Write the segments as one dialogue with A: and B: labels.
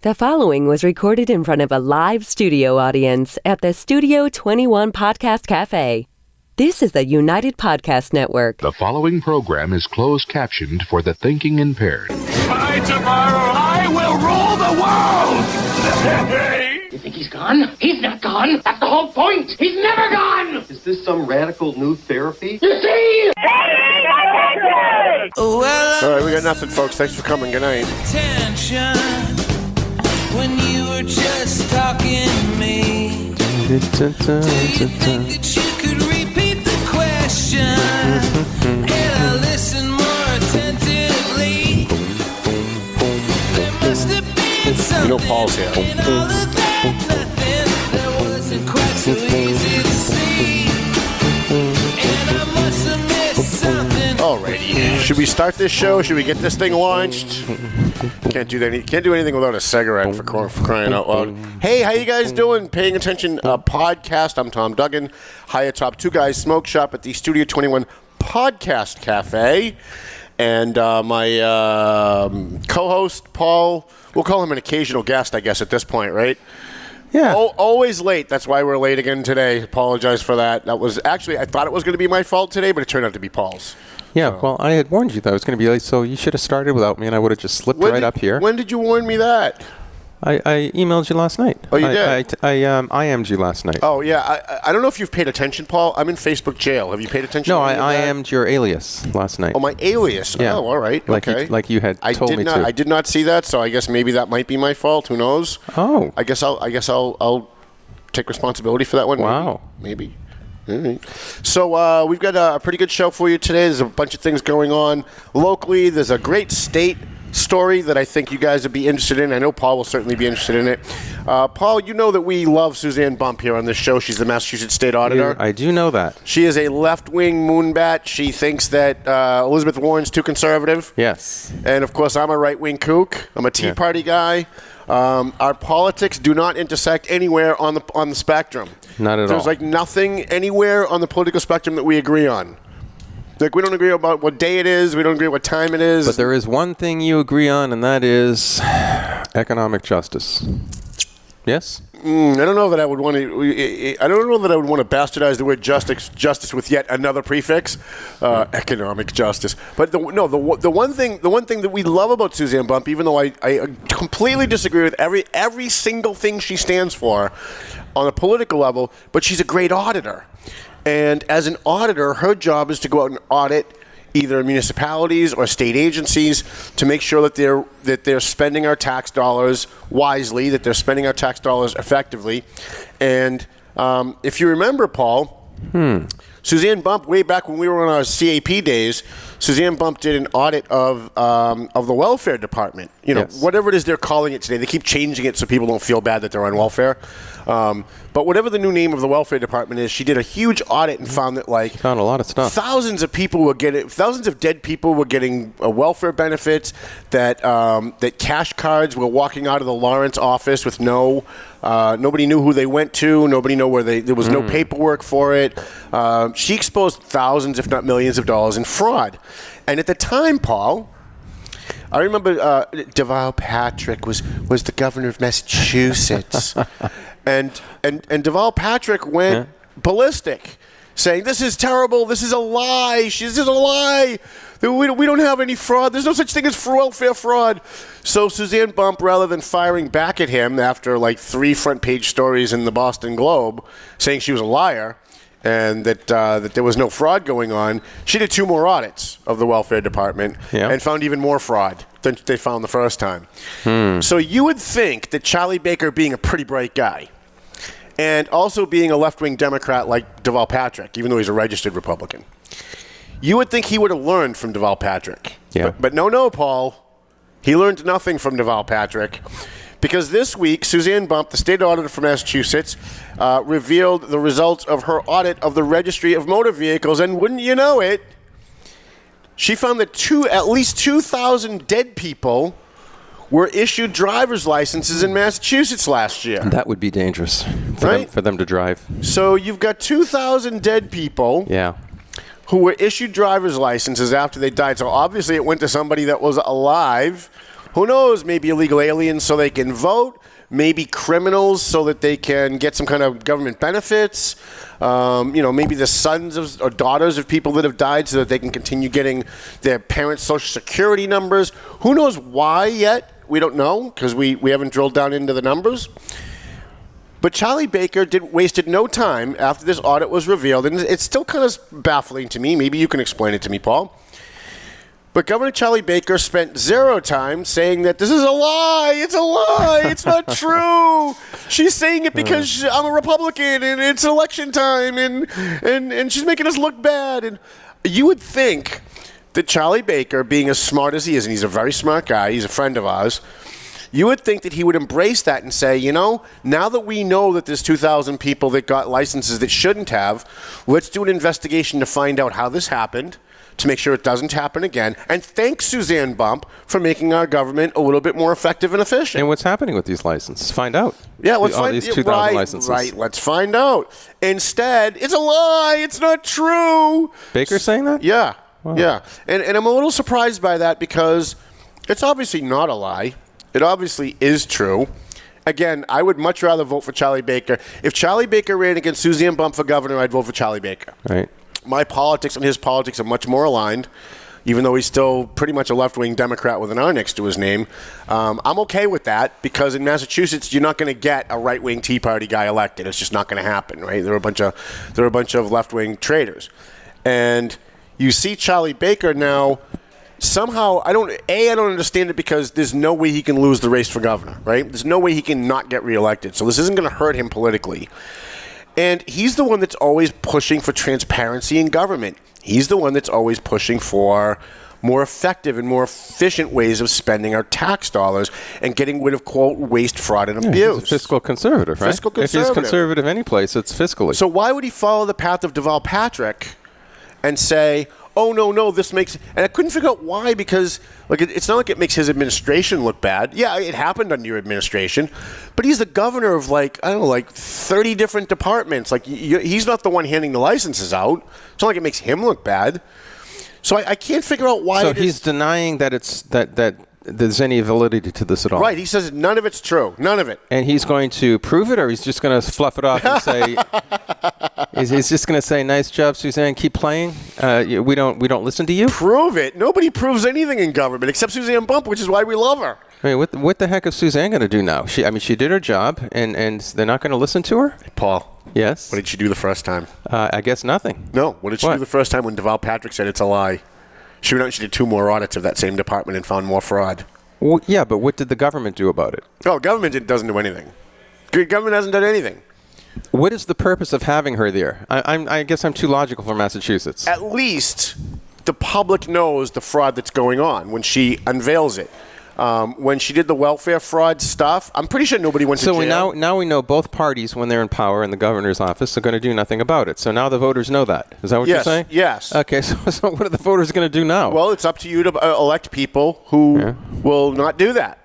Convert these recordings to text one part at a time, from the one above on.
A: The following was recorded in front of a live studio audience at the Studio 21 Podcast Cafe. This is the United Podcast Network.
B: The following program is closed captioned for the thinking impaired.
C: By tomorrow, I will rule the world!
D: You think he's gone? He's not gone. That's the whole point. He's never gone.
E: Is this some radical new therapy?
D: You see?
F: All right, we got nothing, folks. Thanks for coming. Good night.
G: Attention when you were just talking to me. Do you think that you could repeat the question? And I listen more attentively. There must have been something.
F: You know Paul's here.
G: In all of that nothing that wasn't quite so easy to see. And I must have missed something.
F: Alrighty. Should we start this show? Should we get this thing launched? Can't do anything without a cigarette for crying out loud. Hey, how you guys doing? Paying attention podcast. I'm Tom Duggan. High atop Two Guys Smoke Shop at the Studio 21 Podcast Cafe. And my co-host, Paul, we'll call him an occasional guest, I guess, at this point, right?
H: Yeah.
F: Always late. That's why we're late again today. Apologize for that. That was actually, I thought it was going to be my fault today, but it turned out to be Paul's.
H: Yeah, well, I had warned you that I was going to be late, so you should have started without me, and I would have just slipped up here.
F: When did you warn me that?
H: I emailed you last night.
F: Oh, you did?
H: I IM'd you last night.
F: Oh, yeah. I don't know if you've paid attention, Paul. I'm in Facebook jail. Have you paid attention?
H: No, I IM'd your alias last night.
F: Oh, my alias?
H: Yeah.
F: Oh, all right. Okay.
H: Like you had told me to.
F: I did not see that, so I guess maybe that might be my fault. Who knows?
H: Oh.
F: I guess I'll take responsibility for that one.
H: Wow.
F: Maybe. All right. So we've got a pretty good show for you today. There's a bunch of things going on locally. There's a great state story that I think you guys would be interested in. I know Paul will certainly be interested in it. Paul, you know that we love Suzanne Bump here on this show. She's the Massachusetts State Auditor.
H: I do know that.
F: She is a left-wing moonbat. She thinks that Elizabeth Warren's too conservative.
H: Yes.
F: And, of course, I'm a right-wing kook. I'm a Tea Party guy. Our politics do not intersect anywhere on the spectrum.
H: Not at all.
F: There's like nothing anywhere on the political spectrum that we agree on. Like, we don't agree about what day it is. We don't agree what time it is.
H: But there is one thing you agree on, and that is economic justice. Yes?
F: I don't know that I would want to. I don't know that I would want to bastardize the word justice with yet another prefix, economic justice. But the one thing that we love about Suzanne Bump, even though I completely disagree with every single thing she stands for on a political level, but she's a great auditor. And as an auditor, her job is to go out and audit either municipalities or state agencies to make sure that they're spending our tax dollars wisely, that they're spending our tax dollars effectively. And if you remember, Paul, Suzanne Bump, way back when we were on our CAP days, Suzanne Bump did an audit of the welfare department. You know, whatever it is they're calling it today. They keep changing it so people don't feel bad that they're on welfare. But whatever the new name of the welfare department is, she did a huge audit and found that
H: found a lot of stuff.
F: Thousands of dead people were getting welfare benefits. That cash cards were walking out of the Lawrence office with nobody knew who they went to. Nobody knew where there was no paperwork for it. She exposed thousands, if not millions, of dollars in fraud. And at the time, Paul, I remember Deval Patrick was the governor of Massachusetts. And Deval Patrick went ballistic, saying, "This is terrible. This is a lie. This is a lie. We don't have any fraud. There's no such thing as welfare fraud." So Suzanne Bump, rather than firing back at him after like 3 front-page stories in the Boston Globe saying she was a liar and that there was no fraud going on, she did 2 more audits of the welfare department and found even more fraud than they found the first time. So you would think that Charlie Baker, being a pretty bright guy, and also being a left-wing Democrat like Deval Patrick, even though he's a registered Republican, you would think he would have learned from Deval Patrick.
H: Yeah.
F: But no, Paul. He learned nothing from Deval Patrick. Because this week, Suzanne Bump, the state auditor for Massachusetts, revealed the results of her audit of the Registry of Motor Vehicles. And wouldn't you know it, she found that at least 2,000 dead people were issued driver's licenses in Massachusetts last year.
H: That would be dangerous for them to drive.
F: So you've got 2,000 dead people who were issued driver's licenses after they died. So obviously it went to somebody that was alive Who knows? Maybe illegal aliens so they can vote. Maybe criminals so that they can get some kind of government benefits. Maybe the sons or daughters of people that have died so that they can continue getting their parents' Social Security numbers. Who knows why yet? We don't know because we haven't drilled down into the numbers. But Charlie Baker wasted no time after this audit was revealed, and it's still kind of baffling to me. Maybe you can explain it to me, Paul. But Governor Charlie Baker spent zero time saying that this is a lie. It's a lie. It's not true. She's saying it because I'm a Republican and it's election time and she's making us look bad. And you would think that Charlie Baker, being as smart as he is, and he's a very smart guy, he's a friend of ours, you would think that he would embrace that and say, now that we know that there's 2,000 people that got licenses that shouldn't have, let's do an investigation to find out how this happened, to make sure it doesn't happen again. And thank Suzanne Bump for making our government a little bit more effective and efficient.
H: And what's happening with these licenses? Find out.
F: Yeah, let's find out.
H: These 2,000 licenses.
F: Right, let's find out. Instead, it's a lie. It's not true.
H: Baker saying that?
F: Yeah.
H: Wow.
F: Yeah. And I'm a little surprised by that because it's obviously not a lie. It obviously is true. Again, I would much rather vote for Charlie Baker. If Charlie Baker ran against Suzanne Bump for governor, I'd vote for Charlie Baker.
H: Right.
F: My politics and his politics are much more aligned, even though he's still pretty much a left-wing Democrat with an R next to his name. I'm okay with that because in Massachusetts, you're not going to get a right-wing Tea Party guy elected. It's just not going to happen, right? There are a bunch of left-wing traitors, and you see Charlie Baker now. Somehow, I don't understand it because there's no way he can lose the race for governor, right? There's no way he can not get reelected. So this isn't going to hurt him politically. And he's the one that's always pushing for transparency in government. He's the one that's always pushing for more effective and more efficient ways of spending our tax dollars and getting rid of, quote, waste, fraud, and abuse.
H: He's a fiscal conservative, right?
F: Fiscal conservative.
H: If he's conservative any place, it's fiscally.
F: So why would he follow the path of Deval Patrick and say, oh, no, this makes... And I couldn't figure out why because it's not like it makes his administration look bad. Yeah, it happened under your administration. But he's the governor of, 30 different departments. He's not the one handing the licenses out. It's not like it makes him look bad. So I can't figure out why...
H: So he's denying that it's that there's any validity to this at all.
F: Right. He says none of it's true. None of it.
H: And he's going to prove it, or he's just going to fluff it off and say... He's just going to say, nice job, Suzanne, keep playing? We don't listen to you?
F: Prove it. Nobody proves anything in government except Suzanne Bump, which is why we love her.
H: I mean, what the heck is Suzanne going to do now? She did her job, and they're not going to listen to her?
F: Paul.
H: Yes?
F: What did she do the first time?
H: I guess nothing.
F: No. What did she do the first time when Deval Patrick said it's a lie? She went out and she did 2 more audits of that same department and found more fraud.
H: Well, yeah, but what did the government do about it?
F: Oh, government doesn't do anything. Government hasn't done anything.
H: What is the purpose of having her there? I guess I'm too logical for Massachusetts.
F: At least the public knows the fraud that's going on when she unveils it. When she did the welfare fraud stuff, I'm pretty sure nobody went to jail.
H: So now we know both parties, when they're in power in the governor's office, are going to do nothing about it. So now the voters know that. Is that what you're saying?
F: Yes.
H: Okay, so what are the voters going to do now?
F: Well, it's up to you to elect people who will not do that.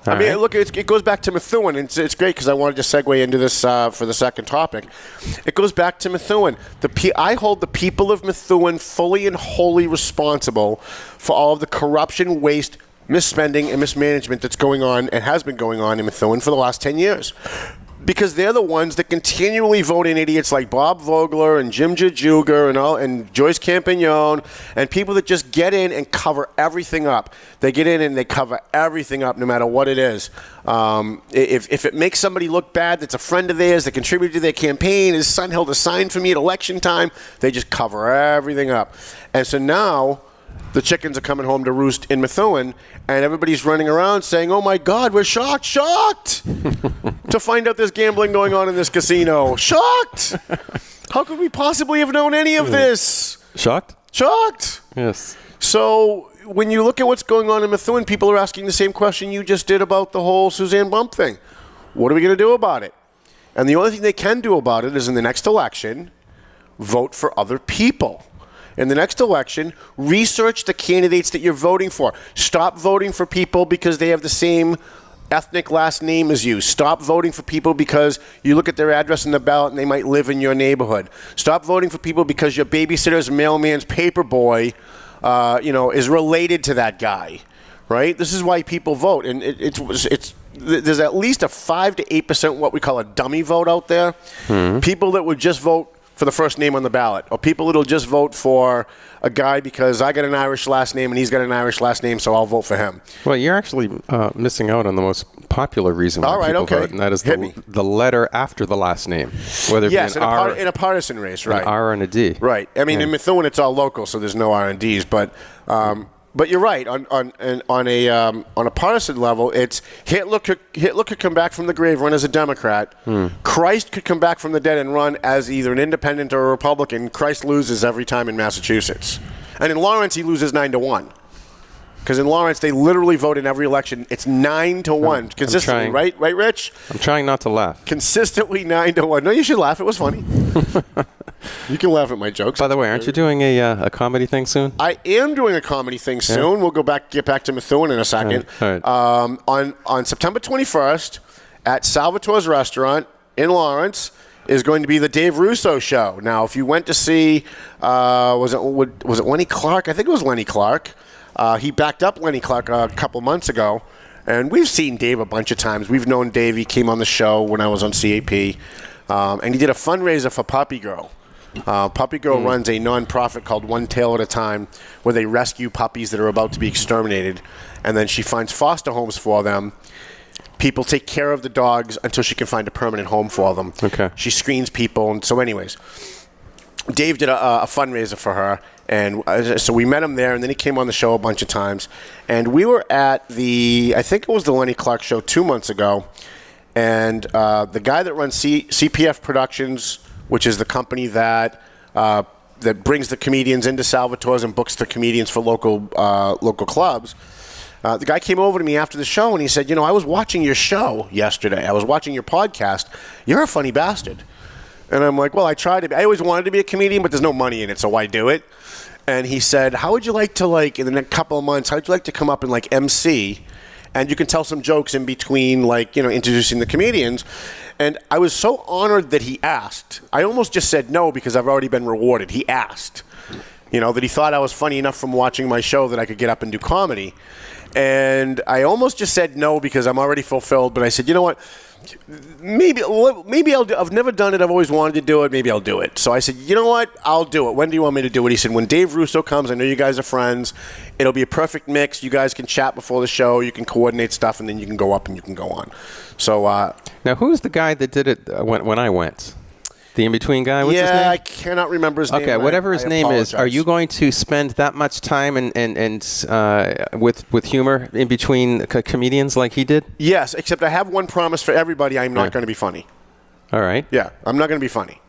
F: Look, it goes back to Methuen. It's great because I wanted to segue into this for the second topic. It goes back to Methuen. I hold the people of Methuen fully and wholly responsible for all of the corruption, waste, misspending, and mismanagement that's going on and has been going on in Methuen for the last 10 years. Because they're the ones that continually vote in idiots like Bob Vogler and Jim Jajuga and Joyce Campagnon and people that just get in and cover everything up. They get in and they cover everything up no matter what it is. If it makes somebody look bad that's a friend of theirs that contributed to their campaign, his son held a sign for me at election time, they just cover everything up. And so now the chickens are coming home to roost in Methuen, and everybody's running around saying, oh, my God, we're shocked to find out there's gambling going on in this casino. Shocked! How could we possibly have known any of this?
H: Shocked?
F: Shocked!
H: Yes.
F: So when you look at what's going on in Methuen, people are asking the same question you just did about the whole Suzanne Bump thing. What are we going to do about it? And the only thing they can do about it is in the next election, vote for other people. In the next election, research the candidates that you're voting for. Stop voting for people because they have the same ethnic last name as you. Stop voting for people because you look at their address in the ballot and they might live in your neighborhood. Stop voting for people because your babysitter's mailman's paper boy, is related to that guy. right? This is why people vote, and there's at least a 5 to 8% what we call a dummy vote out there. People that would just vote for the first name on the ballot, or people that'll just vote for a guy because I got an Irish last name and he's got an Irish last name, so I'll vote for him.
H: Well, you're actually missing out on the most popular reason why people vote, and that is the letter after the last name, whether it be an R
F: in a partisan race, right?
H: An R and a D,
F: right? I mean, in Methuen it's all local, so there's no R and Ds, but you're right. On a partisan level, it's Hitler could come back from the grave, run as a Democrat. Christ could come back from the dead and run as either an independent or a Republican. Christ loses every time in Massachusetts, and in Lawrence he loses 9-1. Because in Lawrence, they literally vote in every election. It's 9-1 consistently, right, Rich?
H: I'm trying not to laugh.
F: Consistently 9-1. No, you should laugh. It was funny. You can laugh at my jokes.
H: By the way, aren't you doing a comedy thing soon?
F: I am doing a comedy thing soon. Yeah. We'll get back to Methuen in a second.
H: All right.
F: On September 21st at Salvatore's restaurant in Lawrence is going to be the Dave Russo show. Now, if you went to see, was it Lenny Clark? I think it was Lenny Clark. He backed up Lenny Clark a couple months ago, and we've seen Dave a bunch of times. We've known Dave. He came on the show when I was on CAP, and he did a fundraiser for Puppy Girl. Puppy Girl runs a nonprofit called One Tail at a Time, where they rescue puppies that are about to be exterminated, and then she finds foster homes for them. People take care of the dogs until she can find a permanent home for them.
H: Okay.
F: She screens people, and so anyways, Dave did a fundraiser for her. And so we met him there, and then he came on the show a bunch of times. And we were at I think it was the Lenny Clark show 2 months ago. And the guy that runs CPF Productions, which is the company that brings the comedians into Salvatore's and books the comedians for local clubs, the guy came over to me after the show, and he said, I was watching your show yesterday. I was watching your podcast. You're a funny bastard. And I'm like, well, I always wanted to be a comedian, but there's no money in it, so why do it? And he said, how would you like to, in the next couple of months, how would you like to come up and, MC? And you can tell some jokes in between, introducing the comedians. And I was so honored that he asked. I almost just said no because I've already been rewarded. He asked, that he thought I was funny enough from watching my show that I could get up and do comedy. And I almost just said no because I'm already fulfilled. But I said, you know what? Maybe I'll do. I've never done it. I've always wanted to do it. Maybe I'll do it. So I said, you know what? I'll do it. When do you want me to do it? He said, when Dave Russo comes. I know you guys are friends. It'll be a perfect mix. You guys can chat before the show. You can coordinate stuff, and then you can go up and you can go on. So
H: now, who's the guy that did it when I went? The in-between guy? What's his name?
F: Yeah, I cannot remember his name.
H: Okay, whatever his name
F: apologize.
H: is, are you going to spend that much time and with humor in between comedians like he did?
F: Yes, except I have one promise for everybody. I'm not going to be funny.
H: All right.
F: Yeah, I'm not going to be funny.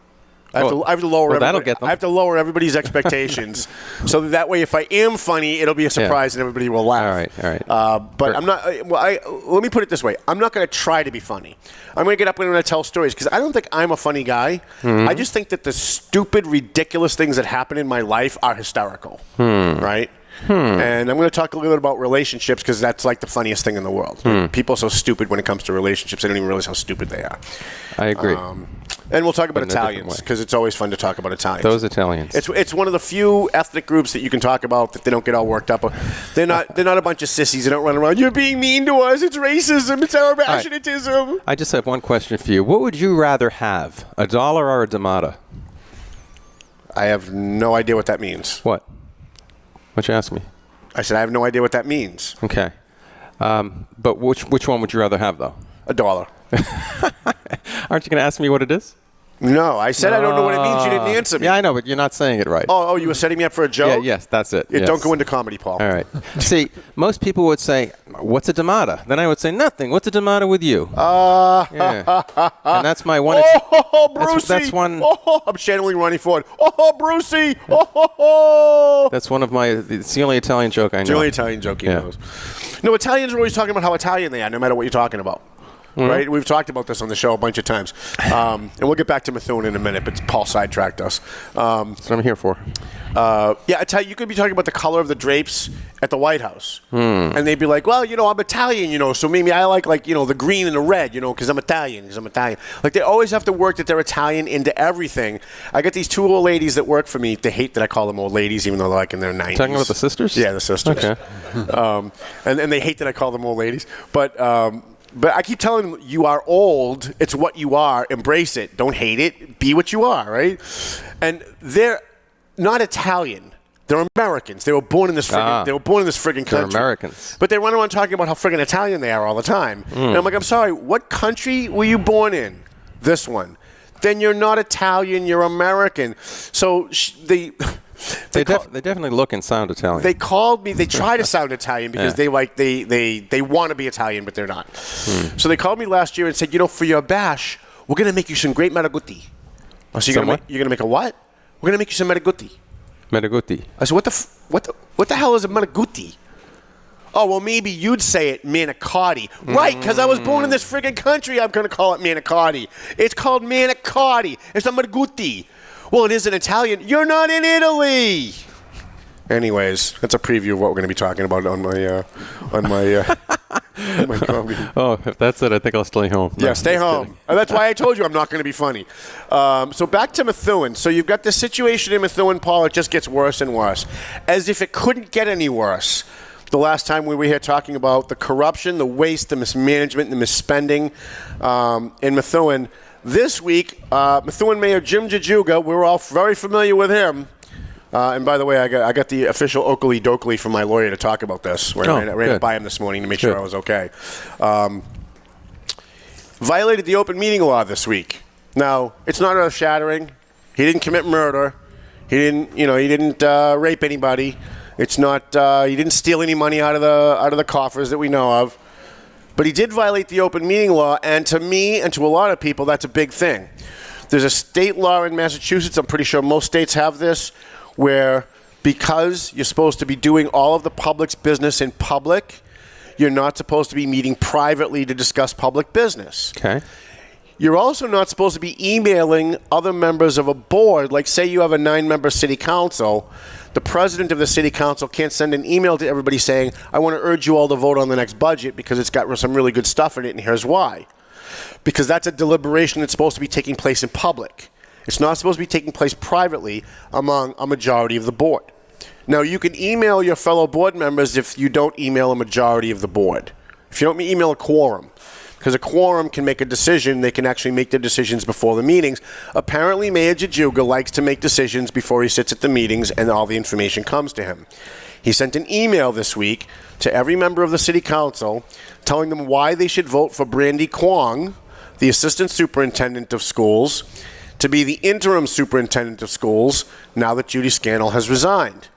F: I have to lower.
H: That'll get them.
F: I have to lower everybody's expectations, so that way, if I am funny, it'll be a surprise and everybody will laugh.
H: All right.
F: But I'm not. Let me put it this way: I'm not going to try to be funny. I'm going to get up and I'm going to tell stories because I don't think I'm a funny guy. I just think that the stupid, ridiculous things that happen in my life are hysterical. Right. And I'm going to talk a little bit about relationships because that's like the funniest thing in the world. People are so stupid when it comes to relationships; they don't even realize how stupid they are.
H: I agree.
F: And we'll talk about Italians because it's always fun to talk about Italians.
H: Those Italians.
F: It's one of the few ethnic groups that you can talk about that they don't get all worked up. They're not a bunch of sissies. They don't run around. You're being mean to us. It's racism. It's our passionatism.
H: Right. I just have one question for you. What would you rather have, a dollar or a D'Amata?
F: I have no idea what that means.
H: What? What'd you ask me?
F: I said I have no idea what that means.
H: Okay. But which one would you rather have, though?
F: $1.
H: Aren't you going to ask me what it is?
F: No, I said I don't know what it means. You didn't answer me.
H: Yeah, I know, but you're not saying it right.
F: Oh, you were setting me up for a joke?
H: Yeah, yes, that's it.
F: Yeah,
H: yes.
F: Don't go into comedy, Paul.
H: All right. See, most people would say, what's a D'Amata? Then I would say, nothing. What's a D'Amata with you? Yeah. And that's my one.
F: Oh, Brucey.
H: That's one.
F: Oh, I'm channeling Ronnie Ford. Oh, Brucey.
H: That's one of my. It's the only Italian joke I know.
F: It's the only Italian joke he knows. No, Italians are always talking about how Italian they are, no matter what you're talking about. right? We've talked about this on the show a bunch of times. And we'll get back to Methuen in a minute, but Paul sidetracked us.
H: That's what I'm here for.
F: I tell you, you could be talking about the color of the drapes at the White House. And they'd be like, well, I'm Italian, so maybe I like the green and the red, because I'm Italian, Like, they always have to work that they're Italian into everything. I got these two old ladies that work for me. They hate that I call them old ladies, even though they're like in their 90s.
H: Talking about the sisters?
F: Yeah, the sisters.
H: Okay.
F: And they hate that I call them old ladies. But I keep telling them, you are old. It's what you are. Embrace it. Don't hate it. Be what you are, right? And they're not Italian. They're Americans. They were born in this friggin' country.
H: They're Americans.
F: But they run around talking about how friggin' Italian they are all the time. And I'm like, I'm sorry, what country were you born in? This one. Then you're not Italian, you're American. So they
H: definitely look and sound Italian.
F: They called me. They try to sound Italian because they want to be Italian, but they're not. So they called me last year and said, for your bash, we're going to make you some great maragutti. So you're going to make a what? We're going to make you some maragutti.
H: Maragutti.
F: I said, what the hell is a maragutti? Oh, well, maybe you'd say it manicotti. Right, because I was born in this friggin' country, I'm going to call it manicotti. It's called manicotti. It's not maragutti. Well, it is in Italian. You're not in Italy. Anyways, that's a preview of what we're going to be talking about on my my comedy.
H: Oh, if that's it, I think I'll stay home.
F: Yeah, stay home. That's why I told you I'm not going to be funny. So back to Methuen. So you've got this situation in Methuen, Paul. It just gets worse and worse, as if it couldn't get any worse. The last time we were here talking about the corruption, the waste, the mismanagement, the misspending in Methuen. This week, Methuen Mayor Jim Jajuga, we're all very familiar with him. And by the way, I got the official Oakley Dokley from my lawyer to talk about this. I ran it by him this morning to make sure I was okay. Violated the open meeting law this week. Now, it's not earth-shattering. He didn't commit murder. He didn't rape anybody. It's not. He didn't steal any money out of the coffers that we know of. But he did violate the open meeting law, and to me and to a lot of people, that's a big thing. There's a state law in Massachusetts, I'm pretty sure most states have this, where because you're supposed to be doing all of the public's business in public, you're not supposed to be meeting privately to discuss public business.
H: Okay.
F: You're also not supposed to be emailing other members of a board. Like, say you have a 9-member city council. The president of the city council can't send an email to everybody saying, I want to urge you all to vote on the next budget because it's got some really good stuff in it, and here's why. Because that's a deliberation that's supposed to be taking place in public. It's not supposed to be taking place privately among a majority of the board. Now, you can email your fellow board members if you don't email a majority of the board. If you don't email a quorum. Because a quorum can make a decision. They can actually make their decisions before the meetings. Apparently, Mayor Jajuga likes to make decisions before he sits at the meetings and all the information comes to him. He sent an email this week to every member of the city council telling them why they should vote for Brandy Kwong, the assistant superintendent of schools, to be the interim superintendent of schools now that Judy Scannell has resigned.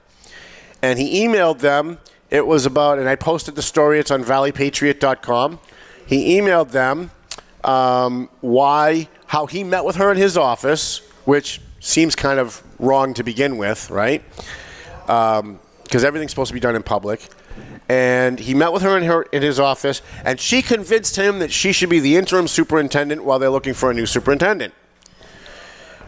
F: And he emailed them. It was about, and I posted the story, it's on valleypatriot.com. He emailed them how he met with her in his office, which seems kind of wrong to begin with, right? Because everything's supposed to be done in public. And he met with her in his office, and she convinced him that she should be the interim superintendent while they're looking for a new superintendent.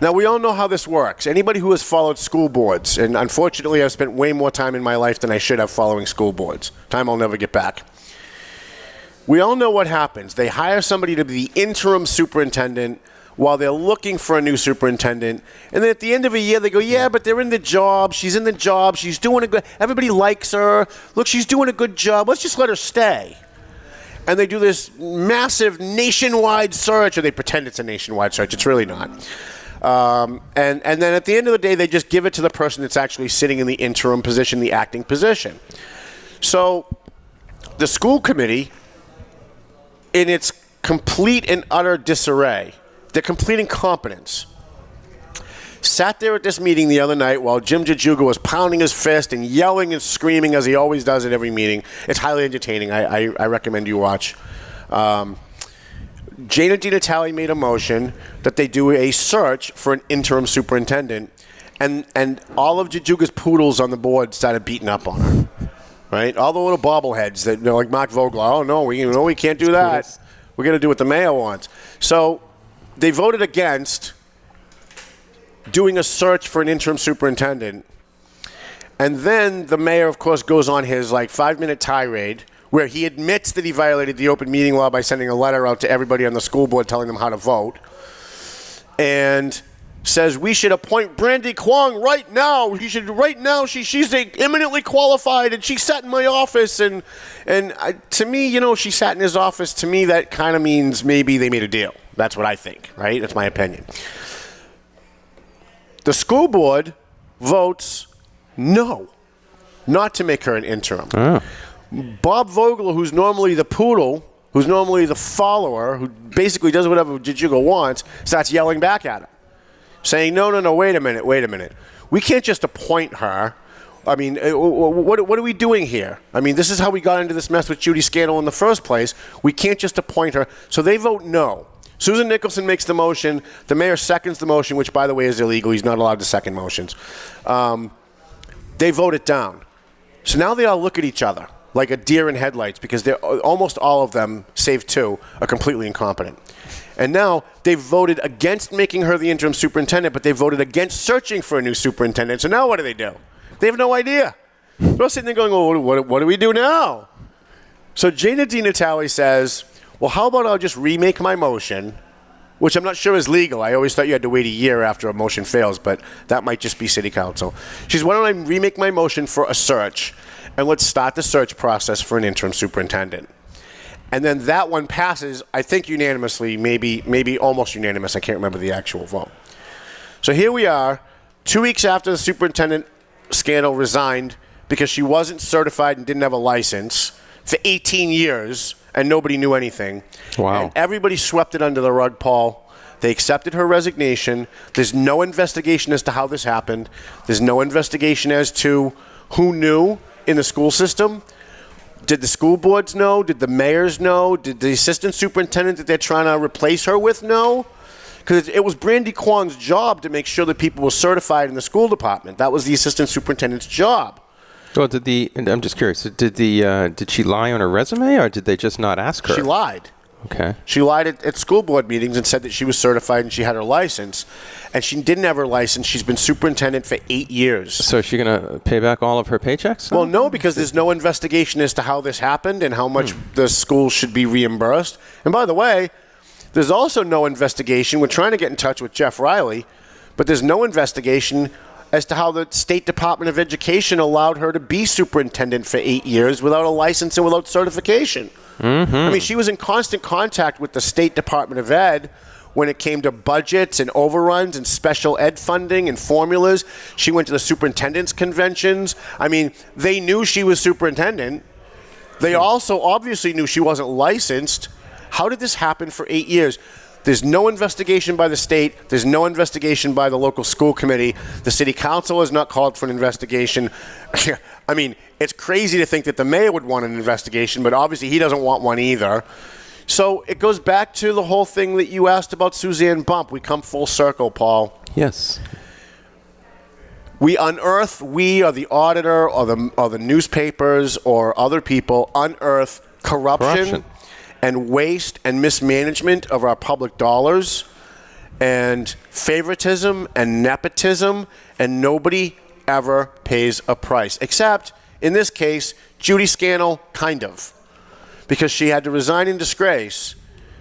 F: Now, we all know how this works. Anybody who has followed school boards, and unfortunately I've spent way more time in my life than I should have following school boards. Time I'll never get back. We all know what happens. They hire somebody to be the interim superintendent while they're looking for a new superintendent. And then at the end of a year, they go, yeah, but they're in the job. She's in the job. She's doing a good, everybody likes her. Look, she's doing a good job. Let's just let her stay. And they do this massive nationwide search, or they pretend it's a nationwide search. It's really not. And then at the end of the day, they just give it to the person that's actually sitting in the interim position, the acting position. So the school committee, in its complete and utter disarray, their complete incompetence, sat there at this meeting the other night while Jim Jajuga was pounding his fist and yelling and screaming as he always does at every meeting. It's highly entertaining. I recommend you watch. Jana DiNatale made a motion that they do a search for an interim superintendent, and all of Jajuga's poodles on the board started beating up on her. Right? All the little bobbleheads that, like Mark Vogler, oh, no, we can't do that. We're going to do what the mayor wants. So they voted against doing a search for an interim superintendent. And then the mayor, of course, goes on his 5-minute tirade where he admits that he violated the open meeting law by sending a letter out to everybody on the school board telling them how to vote. And says we should appoint Brandy Kwong right now. She's eminently qualified, and she sat in my office. And to me, she sat in his office. To me, that kind of means maybe they made a deal. That's what I think, right? That's my opinion. The school board votes no, not to make her an interim. Oh. Bob Vogler, who's normally the poodle, who's normally the follower, who basically does whatever Jijugo wants, starts yelling back at him, saying, no, wait a minute. We can't just appoint her. I mean, what are we doing here? I mean, this is how we got into this mess with Judy Scannell in the first place. We can't just appoint her. So they vote no. Susan Nicholson makes the motion. The mayor seconds the motion, which, by the way, is illegal. He's not allowed to second motions. They vote it down. So now they all look at each other like a deer in headlights because they're almost all of them, save two, are completely incompetent. And now they've voted against making her the interim superintendent, but they voted against searching for a new superintendent. So now what do? They have no idea. They're all sitting there going, well, what do we do now? So Jana DiNatale says, well, how about I'll just remake my motion, which I'm not sure is legal. I always thought you had to wait a year after a motion fails, but that might just be city council. She says, why don't I remake my motion for a search, and let's start the search process for an interim superintendent. And then that one passes, I think unanimously, maybe almost unanimous. I can't remember the actual vote. So here we are, 2 weeks after the superintendent scandal resigned because she wasn't certified and didn't have a license for 18 years, and nobody knew anything. Wow. And everybody swept it under the rug, Paul. They accepted her resignation. There's no investigation as to how this happened. There's no investigation as to who knew in the school system. Did the school boards know? Did the mayors know? Did the assistant superintendent that they're trying to replace her with know? Because it was Brandy Kwong's job to make sure that people were certified in the school department. That was the assistant superintendent's job.
H: Well, I'm just curious, did she lie on her resume, or did they just not ask her?
F: She lied.
H: Okay.
F: She lied at school board meetings and said that she was certified and she had her license. And she didn't have her license. She's been superintendent for 8 years.
H: So is she going to pay back all of her paychecks?
F: Well, no, because there's no investigation as to how this happened and how much the school should be reimbursed. And by the way, there's also no investigation. We're trying to get in touch with Jeff Riley, but there's no investigation as to how the State Department of Education allowed her to be superintendent for 8 years without a license and without certification. Mm-hmm. I mean, she was in constant contact with the State Department of Ed when it came to budgets and overruns and special ed funding and formulas. She went to the superintendent's conventions. I mean, they knew she was superintendent. They also obviously knew she wasn't licensed. How did this happen for 8 years? There's no investigation by the state. There's no investigation by the local school committee. The city council has not called for an investigation. I mean, it's crazy to think that the mayor would want an investigation, but obviously he doesn't want one either. So it goes back to the whole thing that you asked about Suzanne Bump. We come full circle, Paul.
H: Yes.
F: We or the auditor or the newspapers or other people unearth corruption and waste and mismanagement of our public dollars and favoritism and nepotism, and nobody ever pays a price. Except, in this case, Judy Scannell, kind of. Because she had to resign in disgrace,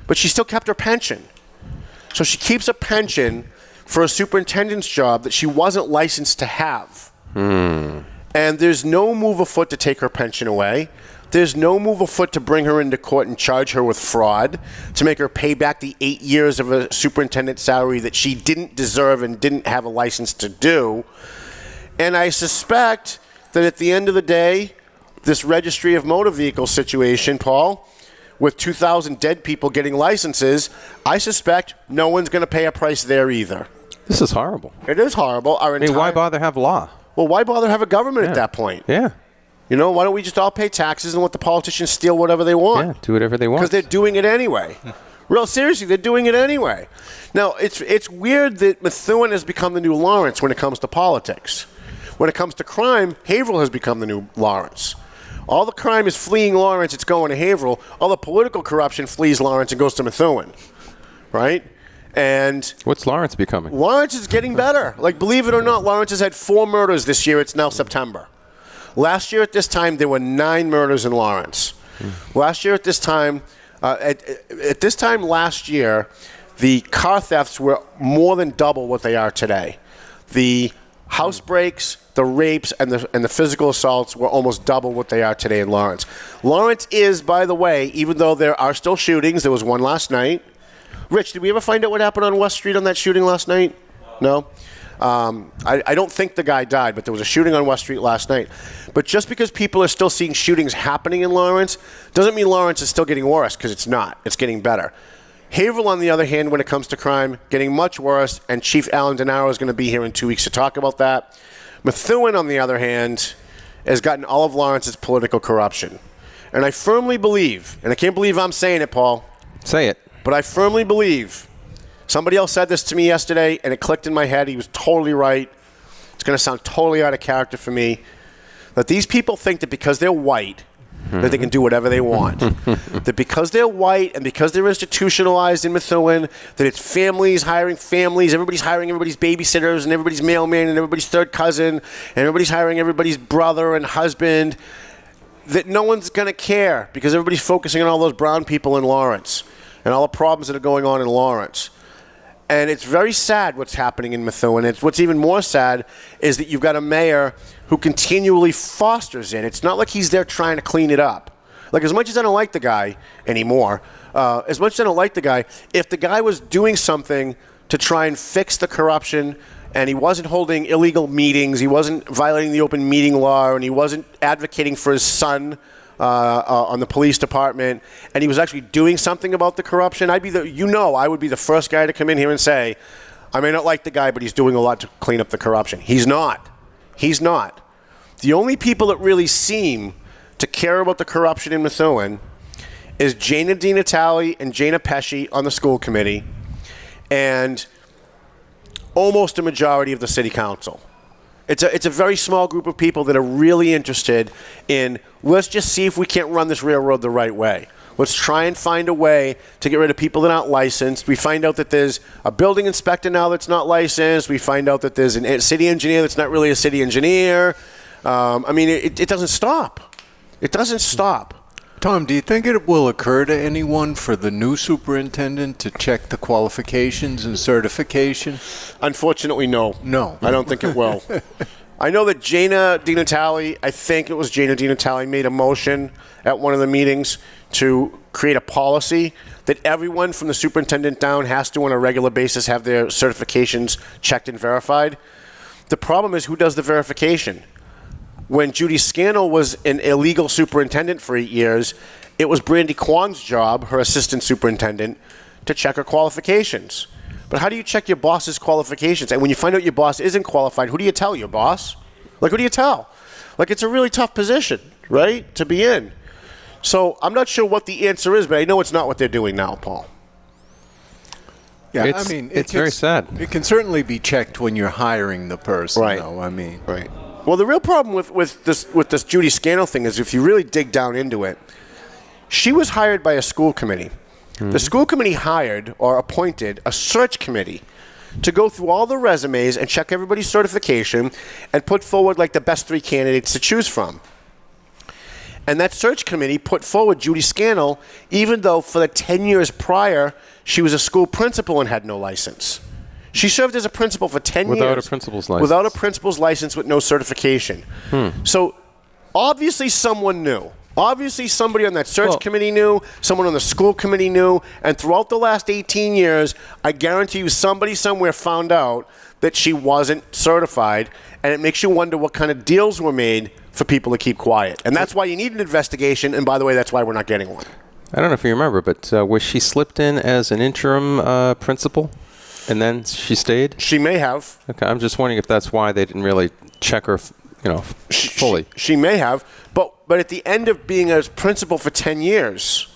F: but she still kept her pension. So she keeps a pension for a superintendent's job that she wasn't licensed to have. And there's no move afoot to take her pension away. There's no move afoot to bring her into court and charge her with fraud, to make her pay back the 8 years of a superintendent salary that she didn't deserve and didn't have a license to do. And I suspect that at the end of the day, this registry of motor vehicle situation, Paul, with 2,000 dead people getting licenses, I suspect no one's going to pay a price there either.
H: This is horrible.
F: It is horrible.
H: Why bother have law?
F: Well, why bother have a government at that point?
H: Yeah.
F: You know, why don't we just all pay taxes and let the politicians steal whatever they want?
H: Yeah, do whatever they want.
F: Because they're doing it anyway. Real seriously, they're doing it anyway. Now, it's weird that Methuen has become the new Lawrence when it comes to politics. When it comes to crime, Haverhill has become the new Lawrence. All the crime is fleeing Lawrence, it's going to Haverhill. All the political corruption flees Lawrence and goes to Methuen, right? And
H: what's Lawrence becoming?
F: Lawrence is getting better. Like, believe it or not, Lawrence has had 4 murders this year. It's now September. Last year at this time, there were 9 murders in Lawrence. Last year at this time, at this time last year, the car thefts were more than double what they are today. The house breaks, the rapes, and the physical assaults were almost double what they are today in Lawrence. Lawrence is, by the way, even though there are still shootings, there was one last night. Rich, did we ever find out what happened on West Street on that shooting last night? No? I don't think the guy died, but there was a shooting on West Street last night. But just because people are still seeing shootings happening in Lawrence doesn't mean Lawrence is still getting worse, because it's not. It's getting better. Haverhill, on the other hand, when it comes to crime, getting much worse, and Chief Alan DeNaro is going to be here in 2 weeks to talk about that. Methuen, on the other hand, has gotten all of Lawrence's political corruption. And I firmly believe, and I can't believe I'm saying it, Paul.
H: Say it.
F: But I firmly believe, somebody else said this to me yesterday, and it clicked in my head. He was totally right. It's going to sound totally out of character for me, that these people think that because they're white, that they can do whatever they want. That because they're white and because they're institutionalized in Methuen, that it's families hiring families, everybody's hiring everybody's babysitters and everybody's mailman and everybody's third cousin, and everybody's hiring everybody's brother and husband, that no one's going to care because everybody's focusing on all those brown people in Lawrence and all the problems that are going on in Lawrence. And it's very sad what's happening in Methuen. It's what's even more sad is that you've got a mayor who continually fosters it. It's not like he's there trying to clean it up. Like, as much as I don't like the guy anymore, as much as I don't like the guy, if the guy was doing something to try and fix the corruption and he wasn't holding illegal meetings, he wasn't violating the open meeting law, and he wasn't advocating for his son on the police department, and he was actually doing something about the corruption, I would be the first guy to come in here and say, I may not like the guy, but he's doing a lot to clean up the corruption. He's not. He's not. The only people that really seem to care about the corruption in Methuen is Jana DiNatale and Jana Pesci on the school committee, and almost a majority of the city council. It's a very small group of people that are really interested in, let's just see if we can't run this railroad the right way. Let's try and find a way to get rid of people that aren't licensed. We find out that there's a building inspector now that's not licensed. We find out that there's a city engineer that's not really a city engineer. It doesn't stop. It doesn't stop.
I: Tom, do you think it will occur to anyone for the new superintendent to check the qualifications and certification?
F: Unfortunately, no.
I: No.
F: I don't think it will. I know that Jana DiNatale, I think it was Jana DiNatale, made a motion at one of the meetings to create a policy that everyone from the superintendent down has to, on a regular basis, have their certifications checked and verified. The problem is, who does the verification? When Judy Scannell was an illegal superintendent for 8 years, it was Brandy Kwong's job, her assistant superintendent, to check her qualifications. But how do you check your boss's qualifications? And when you find out your boss isn't qualified, who do you tell, your boss? Like, who do you tell? Like, it's a really tough position, right, to be in. So I'm not sure what the answer is, but I know it's not what they're doing now, Paul.
I: Yeah,
H: it's very sad.
I: It can certainly be checked when you're hiring the person,
F: right.
I: though.
F: Right. Well, the real problem with this Judy Scannell thing is, if you really dig down into it, she was hired by a school committee. Mm-hmm. The school committee hired or appointed a search committee to go through all the resumes and check everybody's certification and put forward like the best 3 candidates to choose from. And that search committee put forward Judy Scannell, even though for the 10 years prior, she was a school principal and had no license. She served as a principal for 10 years.
H: Without a principal's license.
F: Without a principal's license, with no certification. So obviously someone knew. Obviously somebody on that search committee knew, someone on the school committee knew, and throughout the last 18 years, I guarantee you somebody somewhere found out that she wasn't certified, and it makes you wonder what kind of deals were made for people to keep quiet. And that's why you need an investigation, and by the way, that's why we're not getting one.
H: I don't know if you remember, but was she slipped in as an interim principal? And then she stayed?
F: She may have.
H: Okay, I'm just wondering if that's why they didn't really check her, fully.
F: She may have, but at the end of being a principal for 10 years,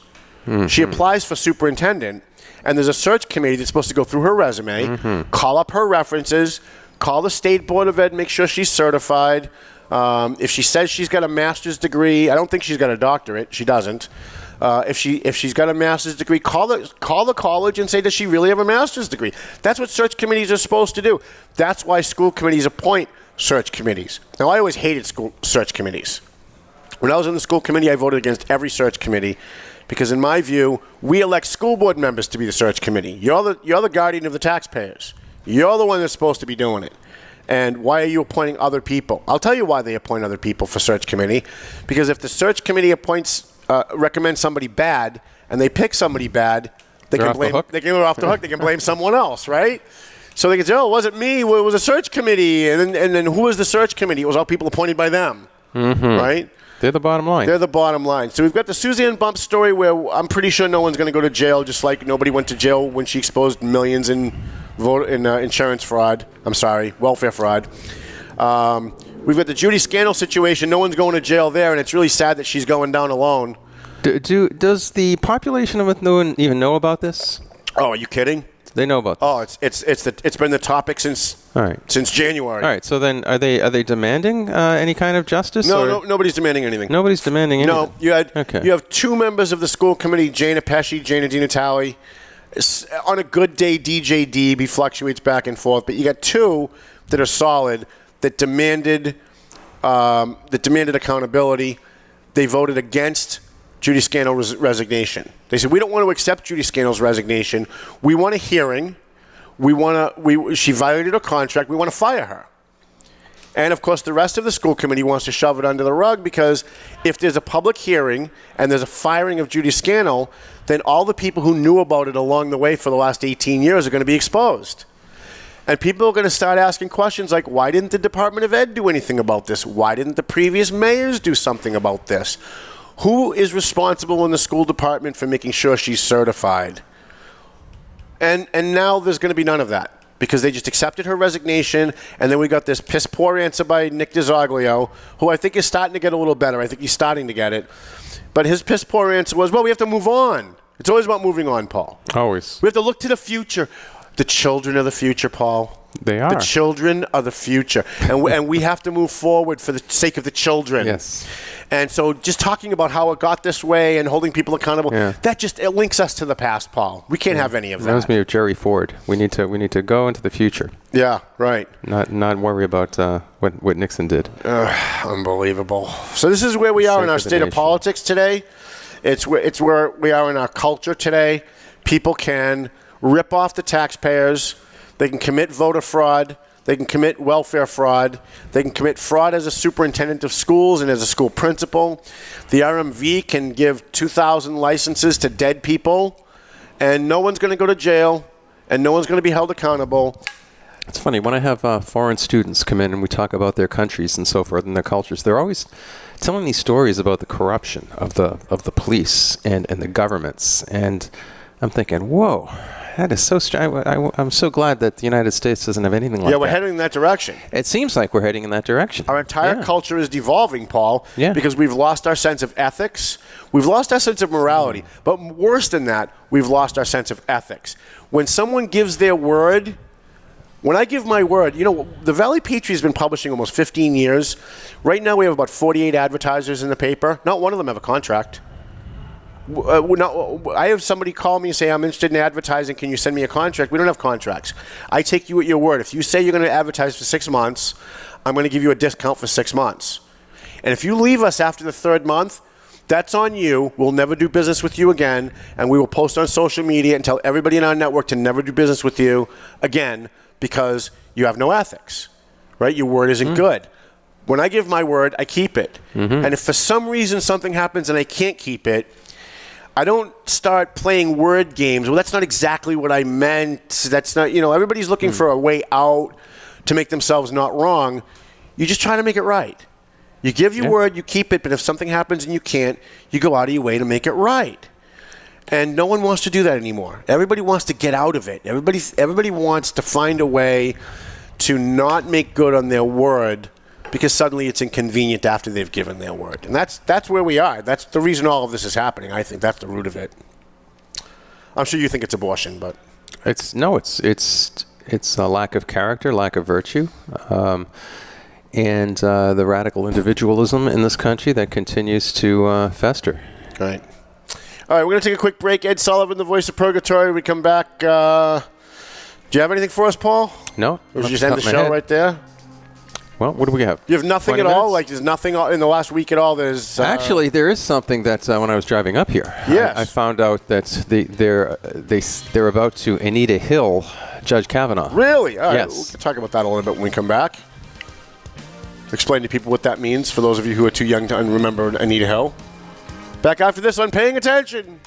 F: she applies for superintendent, and there's a search committee that's supposed to go through her resume, call up her references, call the State Board of Ed, make sure she's certified, If she says she's got a master's degree, I don't think she's got a doctorate. She doesn't. If she's got a master's degree, call the college and say, does she really have a master's degree? That's what search committees are supposed to do. That's why school committees appoint search committees. Now, I always hated school search committees. When I was in the school committee, I voted against every search committee because, in my view, we elect school board members to be the search committee. You're the guardian of the taxpayers. You're the one that's supposed to be doing it. And why are you appointing other people? I'll tell you why they appoint other people for search committee. Because if the search committee recommends somebody bad and they pick somebody bad, they can blame. They can go off the hook. They can blame someone else, right? So they can say, "Oh, it wasn't me. It was a search committee." And then who was the search committee? It was all people appointed by them, right?
H: They're the bottom line.
F: They're the bottom line. So we've got the Suzanne Bump story where I'm pretty sure no one's going to go to jail, just like nobody went to jail when she exposed millions in insurance fraud. I'm sorry, welfare fraud. We've got the Judy Scandal situation. No one's going to jail there, and it's really sad that she's going down alone.
H: Does the population of Methuen even know about this?
F: Oh, are you kidding?
H: They know about this.
F: Oh, it's been the topic since January.
H: All right. So then, are they demanding any kind of justice?
F: No, nobody's demanding anything.
H: Nobody's demanding anything.
F: No, you have two members of the school committee, Jana Pesci, Jana DiNatale. On a good day, DJ Deeb, fluctuates back and forth, but you got two that are solid that demanded accountability. They voted against Judy Scandal's resignation. They said, we don't want to accept Judy Scandal's resignation. We want a hearing. She violated her contract. We want to fire her. And, of course, the rest of the school committee wants to shove it under the rug because if there's a public hearing and there's a firing of Judy Scandal, then all the people who knew about it along the way for the last 18 years are going to be exposed. And people are going to start asking questions like, why didn't the Department of Ed do anything about this? Why didn't the previous mayors do something about this? Who is responsible in the school department for making sure she's certified? And now there's going to be none of that because they just accepted her resignation, and then we got this piss-poor answer by Nick DiZoglio, who I think is starting to get a little better. I think he's starting to get it. But his piss-poor answer was, well, we have to move on. It's always about moving on, Paul.
H: Always.
F: We have to look to the future. The children are the future, Paul.
H: They are.
F: The children are the future. And we have to move forward for the sake of the children.
H: Yes.
F: And so just talking about how it got this way and holding people accountable, it links us to the past, Paul. We can't have any of that.
H: Reminds me of Jerry Ford. We need to go into the future.
F: Yeah, right.
H: Not worry about what Nixon did.
F: Unbelievable. So this is where we are in our state of politics today. It's where we are in our culture today. People can rip off the taxpayers. They can commit voter fraud. They can commit welfare fraud. They can commit fraud as a superintendent of schools and as a school principal. The RMV can give 2,000 licenses to dead people, and no one's going to go to jail, and no one's going to be held accountable.
H: It's funny, when I have foreign students come in and we talk about their countries and so forth and their cultures, they're always telling these stories about the corruption of the police and the governments. And I'm thinking, whoa, that is so strange. I'm so glad that the United States doesn't have anything like that.
F: Yeah, we're heading in that direction.
H: It seems like we're heading in that direction.
F: Our entire culture is devolving, Paul, because we've lost our sense of ethics. We've lost our sense of morality. But worse than that, we've lost our sense of ethics. When someone gives their word, when I give my word, the Valley Patriot has been publishing almost 15 years. Right now we have about 48 advertisers in the paper. Not one of them have a contract. I have somebody call me and say, I'm interested in advertising. Can you send me a contract? We don't have contracts. I take you at your word. If you say you're going to advertise for 6 months, I'm going to give you a discount for 6 months. And if you leave us after the 3rd month, that's on you. We'll never do business with you again. And we will post on social media and tell everybody in our network to never do business with you again because you have no ethics, right? Your word isn't good. When I give my word, I keep it. And if for some reason something happens and I can't keep it, I don't start playing word games. Well, that's not exactly what I meant. That's not, everybody's looking for a way out to make themselves not wrong. You just try to make it right. You give your word, you keep it, but if something happens and you can't, you go out of your way to make it right. And no one wants to do that anymore. Everybody wants to get out of it. Everybody wants to find a way to not make good on their word because suddenly it's inconvenient after they've given their word. And that's where we are. That's the reason all of this is happening. I think that's the root of it. I'm sure you think it's abortion, but
H: it's a lack of character, lack of virtue. and the radical individualism in this country that continues to fester.
F: Right. All right, we're going to take a quick break. Ed Sullivan, the voice of Purgatory. We come back. Do you have anything for us, Paul?
H: No.
F: Or just end the show right there?
H: Well, what do we have?
F: You have nothing at all? Like, there's nothing in the last week at all? There's
H: Actually, there is something that when I was driving up here,
F: yes.
H: I found out that they're about to Anita Hill Judge Kavanaugh.
F: Really? All right.
H: Yes.
F: We'll talk about that a little bit when we come back. Explain to people what that means for those of you who are too young to remember Anita Hill. Back after this on Paying Attention.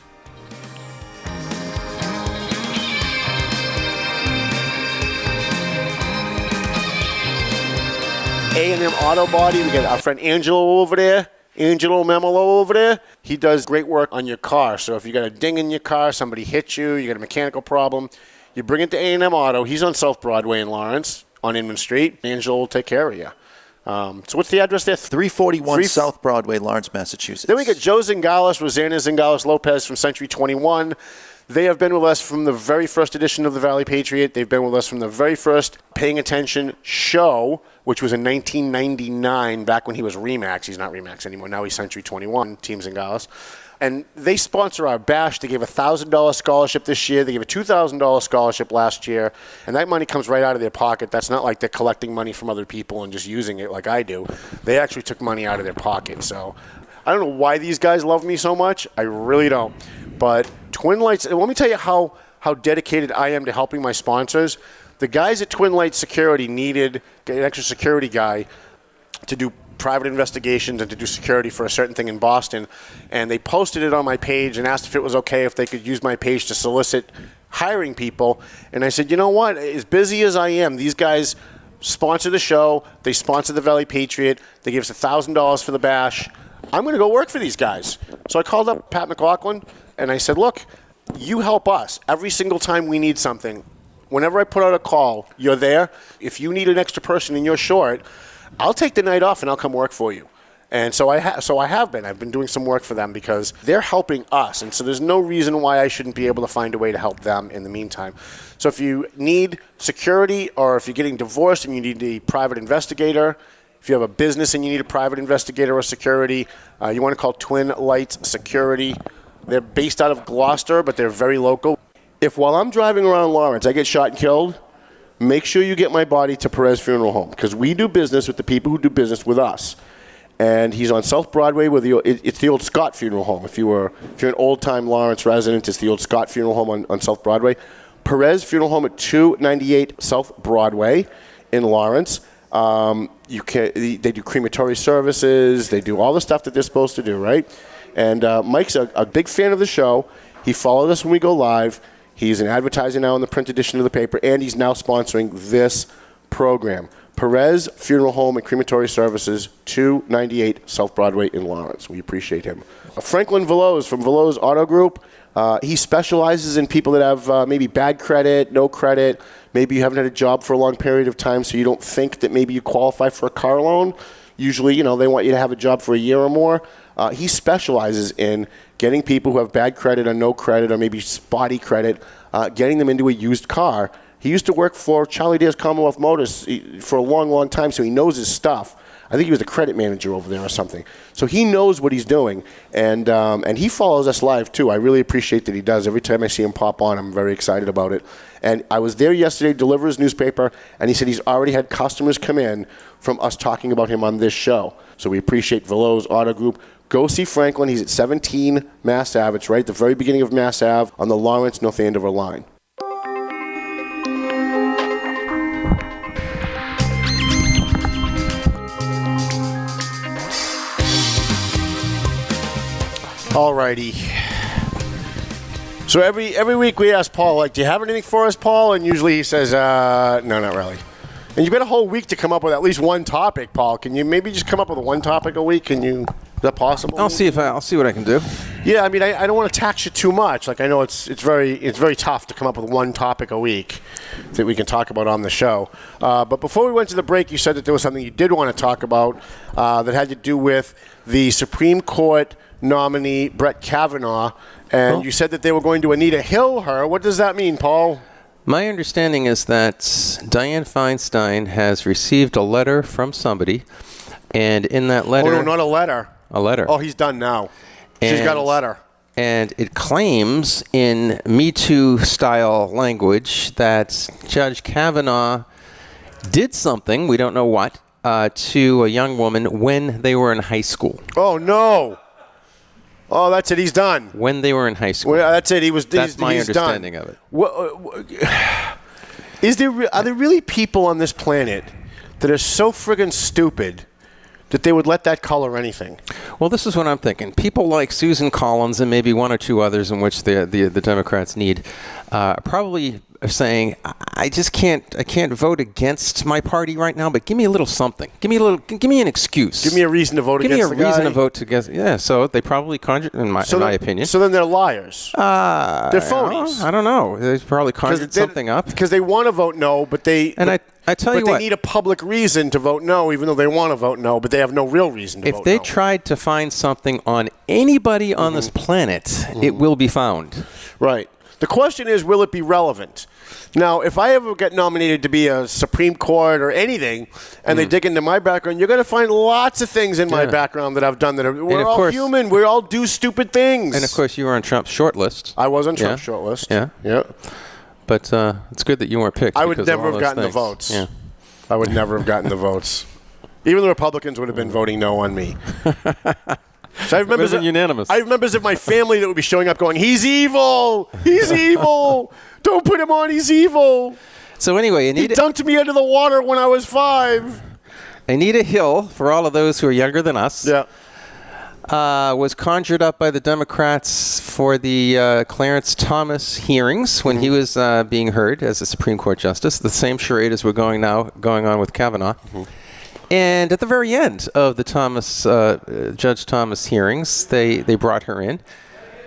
F: A&M Auto Body. We got our friend Angelo over there. Angelo Memolo over there. He does great work on your car. So if you got a ding in your car, somebody hit you, you got a mechanical problem, you bring it to A&M Auto. He's on South Broadway in Lawrence on Inman Street. Angelo will take care of you. So what's the address there?
J: 341 South Broadway, Lawrence, Massachusetts.
F: Then we got Joe Zingales, Rosanna Zingales-Lopez from Century 21. They have been with us from the very first edition of the Valley Patriot. They've been with us from the very first Paying Attention show, which was in 1999, back when he was Remax. He's not Remax anymore. Now he's Century 21, Team Zingales. And they sponsor our bash. They gave a $1,000 scholarship this year. They gave a $2,000 scholarship last year. And that money comes right out of their pocket. That's not like they're collecting money from other people and just using it like I do. They actually took money out of their pocket. So I don't know why these guys love me so much. I really don't. But Twin Lights, let me tell you how dedicated I am to helping my sponsors. The guys at Twin Lights Security needed an extra security guy to do private investigations and to do security for a certain thing in Boston. And they posted it on my page and asked if it was okay if they could use my page to solicit hiring people. And I said, you know what? As busy as I am, these guys sponsor the show. They sponsor the Valley Patriot. They give us $1,000 for the bash. I'm going to go work for these guys. So I called up Pat McLaughlin and I said, look, you help us every single time we need something. Whenever I put out a call, you're there. If you need an extra person and you're short, I'll take the night off and I'll come work for you. And so I have been. I've been doing some work for them because they're helping us. And so there's no reason why I shouldn't be able to find a way to help them in the meantime. So if you need security or if you're getting divorced and you need a private investigator, if you have a business and you need a private investigator or security, you want to call Twin Lights Security. They're based out of Gloucester, but they're very local. If while I'm driving around Lawrence, I get shot and killed, make sure you get my body to Perez Funeral Home because we do business with the people who do business with us. And he's on South Broadway with it's the old Scott Funeral Home. If you're an old-time Lawrence resident, it's the old Scott Funeral Home on South Broadway. Perez Funeral Home at 298 South Broadway in Lawrence. They do crematory services. They do all the stuff that they're supposed to do, right? And Mike's a big fan of the show. He followed us when we go live. He's an advertiser now in the print edition of the paper, and he's now sponsoring this program. Perez Funeral Home and Crematory Services, 298 South Broadway in Lawrence. We appreciate him. Franklin Veloz from Veloz Auto Group. He specializes in people that have maybe bad credit, no credit. Maybe you haven't had a job for a long period of time, so you don't think that maybe you qualify for a car loan. Usually, they want you to have a job for a year or more. He specializes in getting people who have bad credit or no credit or maybe spotty credit, getting them into a used car. He used to work for Charlie Dare's Commonwealth Motors for a long, long time, so he knows his stuff. I think he was a credit manager over there or something. So he knows what he's doing, and he follows us live, too. I really appreciate that he does. Every time I see him pop on, I'm very excited about it. And I was there yesterday to deliver his newspaper, and he said he's already had customers come in from us talking about him on this show. So we appreciate Veloz Auto Group. Go see Franklin. He's at 17 Mass Ave. It's right at the very beginning of Mass Ave on the Lawrence-North Andover line. Alrighty. So every week we ask Paul, do you have anything for us, Paul? And usually he says, no, not really. And you've got a whole week to come up with at least one topic, Paul. Can you maybe just come up with one topic a week? Is that possible?
H: I'll see what I can do.
F: Yeah, I mean, I don't want to tax you too much. I know it's very tough to come up with one topic a week that we can talk about on the show. But before we went to the break, you said that there was something you did want to talk about that had to do with the Supreme Court nominee Brett Kavanaugh, and you said that they were going to Anita Hill her. What does that mean, Paul?
H: My understanding is that Dianne Feinstein has received a letter from somebody, and in that letter...
F: Oh, no, not a letter.
H: A letter.
F: Oh, he's done now. She's got a letter.
H: And it claims in Me Too-style language that Judge Kavanaugh did something, we don't know what, to a young woman when they were in high school.
F: Oh, no. Oh, that's it. He's done.
H: When they were in high school.
F: Well, that's it.
H: That's my understanding
F: done.
H: of it.
F: Are there really people on this planet that are so friggin' stupid that they would let that color anything?
H: Well, this is what I'm thinking. People like Susan Collins and maybe one or two others in which the Democrats need probably are saying, I can't vote against my party right now, but give me a little something. Give me an excuse.
F: Give me a reason to vote against the guy.
H: Give me a reason to vote against. Yeah, so they probably conjured, in my opinion.
F: So then they're liars. They're phonies.
H: I don't know. They probably conjured something up.
F: Because they want to vote no, but they...
H: And I tell you what.
F: But they need a public reason to vote no, even though they want to vote no, but they have no real reason to vote no.
H: If they tried to find something on anybody on this planet, it will be found.
F: Right. The question is, will it be relevant? Now, if I ever get nominated to be a Supreme Court or anything, and they dig into my background, you're going to find lots of things in my background that I've done that we're all human. We all do stupid things.
H: And, of course, you were on Trump's short list.
F: I was on Trump's short list.
H: Yeah. But it's good that you weren't picked.
F: I would never have gotten the votes. Yeah. I would never have gotten the votes. Even the Republicans would have been voting no on me. So I remember
H: unanimous.
F: I remember as if my family that would be showing up going, he's evil! He's evil! Don't put him on, he's evil!
H: So anyway,
F: he dunked me under the water when I was 5.
H: Anita Hill, for all of those who are younger than us, was conjured up by the Democrats for the Clarence Thomas hearings when he was being heard as a Supreme Court justice. The same charade as we're going on with Kavanaugh. And at the very end of the Judge Thomas hearings, they brought her in,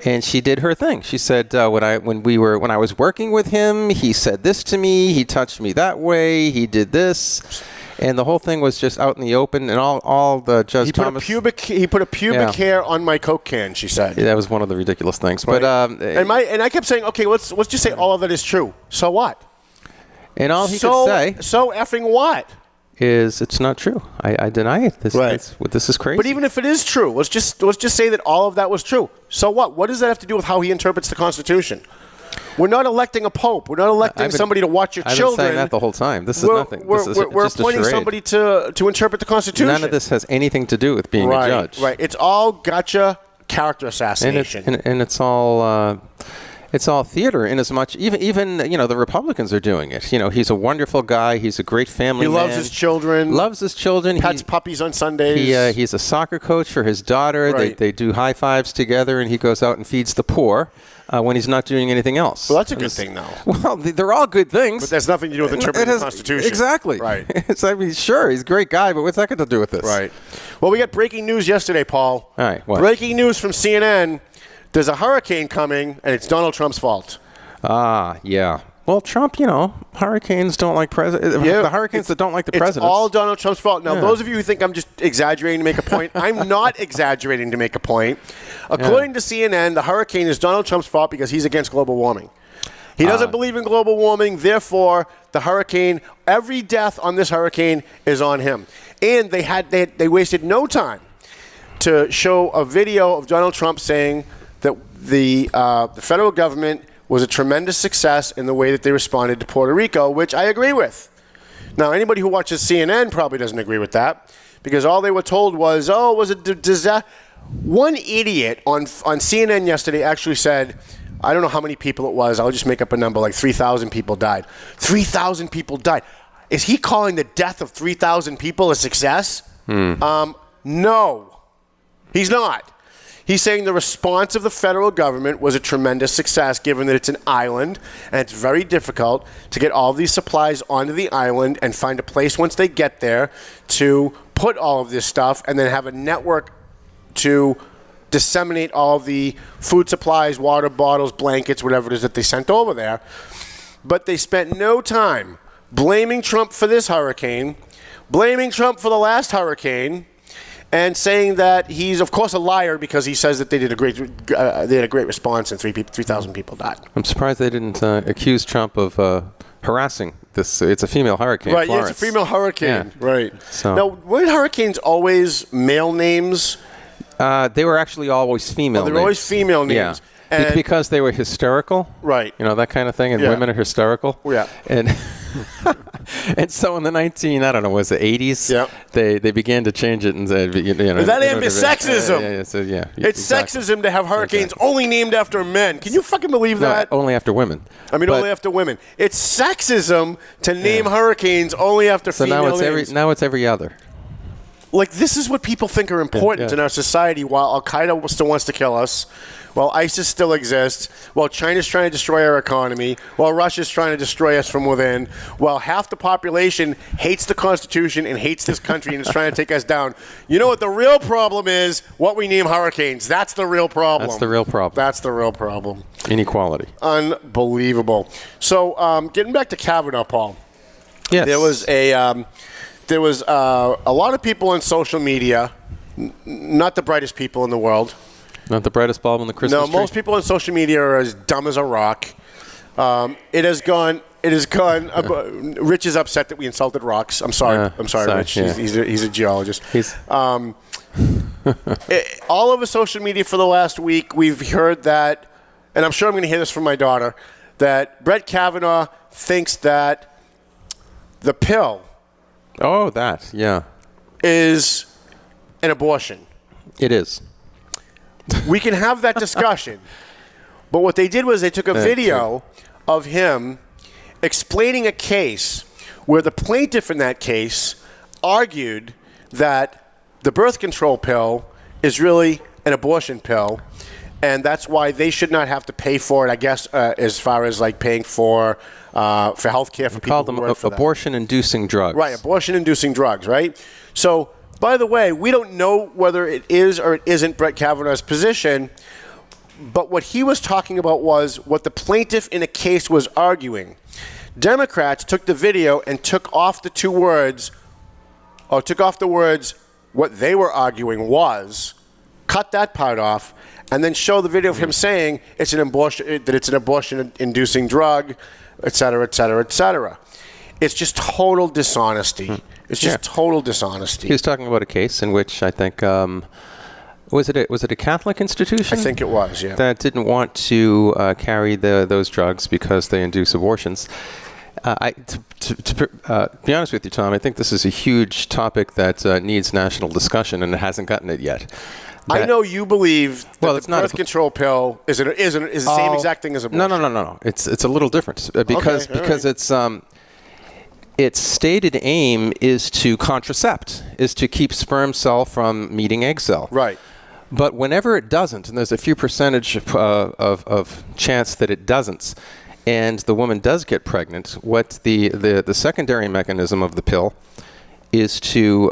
H: and she did her thing. She said, when I was working with him, he said this to me, he touched me that way, he did this, and the whole thing was just out in the open. And all the Judge Thomas.
F: He put a pubic hair on my Coke can. She said
H: that was one of the ridiculous things.
F: Right.
H: But
F: and I kept saying, okay, let's just say all of that is true. So what?
H: And all he could say.
F: So effing what?
H: Is it's not true. I deny it. This is crazy.
F: But even if it is true, let's just say that all of that was true. So what? What does that have to do with how he interprets the Constitution? We're not electing a pope. We're not electing somebody to watch your children.
H: I've been saying that the whole time. This is nothing.
F: We're appointing somebody to interpret the Constitution.
H: None of this has anything to do with being a judge.
F: Right. It's all gotcha character assassination.
H: And it's all. It's all theater, in as much even the Republicans are doing it. He's a wonderful guy. He's a great family man.
F: He loves his children. Pets puppies on Sundays.
H: He's a soccer coach for his daughter.
F: Right.
H: They do high fives together, and he goes out and feeds the poor when he's not doing anything else.
F: Well, that's a good thing, though.
H: Well, they're all good things.
F: But that's nothing to do with interpreting the Constitution.
H: Exactly.
F: Right.
H: Sure, he's a great guy, but what's that got to do with this?
F: Right. Well, we got breaking news yesterday, Paul.
H: All right. What?
F: Breaking news from CNN. There's a hurricane coming, and it's Donald Trump's fault.
H: Yeah. Well, Trump, hurricanes don't like presidents. The hurricanes that don't like the presidents.
F: It's all Donald Trump's fault. Now, those of you who think I'm just exaggerating to make a point, I'm not exaggerating to make a point. According to CNN, the hurricane is Donald Trump's fault because he's against global warming. He doesn't believe in global warming. Therefore, the hurricane, every death on this hurricane is on him. And they wasted no time to show a video of Donald Trump saying that the federal government was a tremendous success in the way that they responded to Puerto Rico, which I agree with. Now, anybody who watches CNN probably doesn't agree with that, because all they were told was, it was a disaster. One idiot on CNN yesterday actually said, I don't know how many people it was, I'll just make up a number, like 3,000 people died. 3,000 people died. Is he calling the death of 3,000 people a success? No, he's not. He's saying the response of the federal government was a tremendous success, given that it's an island and it's very difficult to get all of these supplies onto the island and find a place once they get there to put all of this stuff and then have a network to disseminate all of the food supplies, water bottles, blankets, whatever it is that they sent over there. But they spent no time blaming Trump for this hurricane, blaming Trump for the last hurricane, and saying that he's, of course, a liar because he says that they had a great response and 3,000 people died.
H: I'm surprised they didn't accuse Trump of harassing this. It's a female hurricane.
F: Right,
H: Florence.
F: yeah, it's a female hurricane.
H: Yeah.
F: Right.
H: So.
F: Now, weren't hurricanes always male names?
H: They were actually always female names.
F: They were always female names.
H: Yeah.
F: And
H: Because they were hysterical.
F: Right.
H: You know, that kind of thing. And
F: Yeah.
H: women are hysterical.
F: Yeah.
H: And and so in the 80s,
F: Yep.
H: they began to change it and said, you know.
F: But that ain't sexism. It's
H: exactly.
F: sexism to have hurricanes only named after men. Can you fucking believe that?
H: No, only after women.
F: Only after women. It's sexism to name hurricanes only after female names.
H: Now it's every other.
F: Like, this is what people think are important in our society. While Al-Qaeda still wants to kill us, while ISIS still exists, while China's trying to destroy our economy, while Russia's trying to destroy us from within, while half the population hates the Constitution and hates this country and is trying to take us down. You know what the real problem is? What we name hurricanes. That's the real problem.
H: That's the real problem.
F: That's the real problem.
H: Inequality.
F: Unbelievable. So, getting back to Kavanaugh, Paul.
H: Yes.
F: There was a lot of people on social media, not the brightest people in the world.
H: Not the brightest bulb in the Christmas tree?
F: No, most people on social media are as dumb as a rock. It has gone. Rich is upset that we insulted rocks. I'm sorry, Rich.
H: Yeah.
F: He's a geologist. All over social media for the last week, we've heard that, and I'm sure I'm going to hear this from my daughter, that Brett Kavanaugh thinks that the pill is an abortion.
H: It is.
F: We can have that discussion. But what they did was they took a video of him explaining a case where the plaintiff in that case argued that the birth control pill is really an abortion pill, and that's why they should not have to pay for it, I guess, as far as like paying for health care for people who work for them.
H: Abortion-inducing drugs.
F: Right, abortion-inducing drugs, right? So, by the way, we don't know whether it is or it isn't Brett Kavanaugh's position, but what he was talking about was what the plaintiff in a case was arguing. Democrats took the video and took off the words what they were arguing was, cut that part off, and then show the video of him saying it's an abortion-inducing drug, et cetera, et cetera, et cetera. It's just total dishonesty. It's just total dishonesty.
H: He was talking about a case in which I think was it a Catholic institution?
F: I think it was, yeah.
H: That didn't want to carry those drugs because they induce abortions. To be honest with you, Tom, I think this is a huge topic that needs national discussion, and it hasn't gotten it yet.
F: I know you believe that
H: it's
F: the
H: not
F: birth control pill is the same exact thing as abortion.
H: No. It's a little different because its stated aim is to contracept, is to keep sperm cell from meeting egg cell.
F: Right.
H: But whenever it doesn't, and there's a few percentage of chance that it doesn't, and the woman does get pregnant, what the secondary mechanism of the pill is to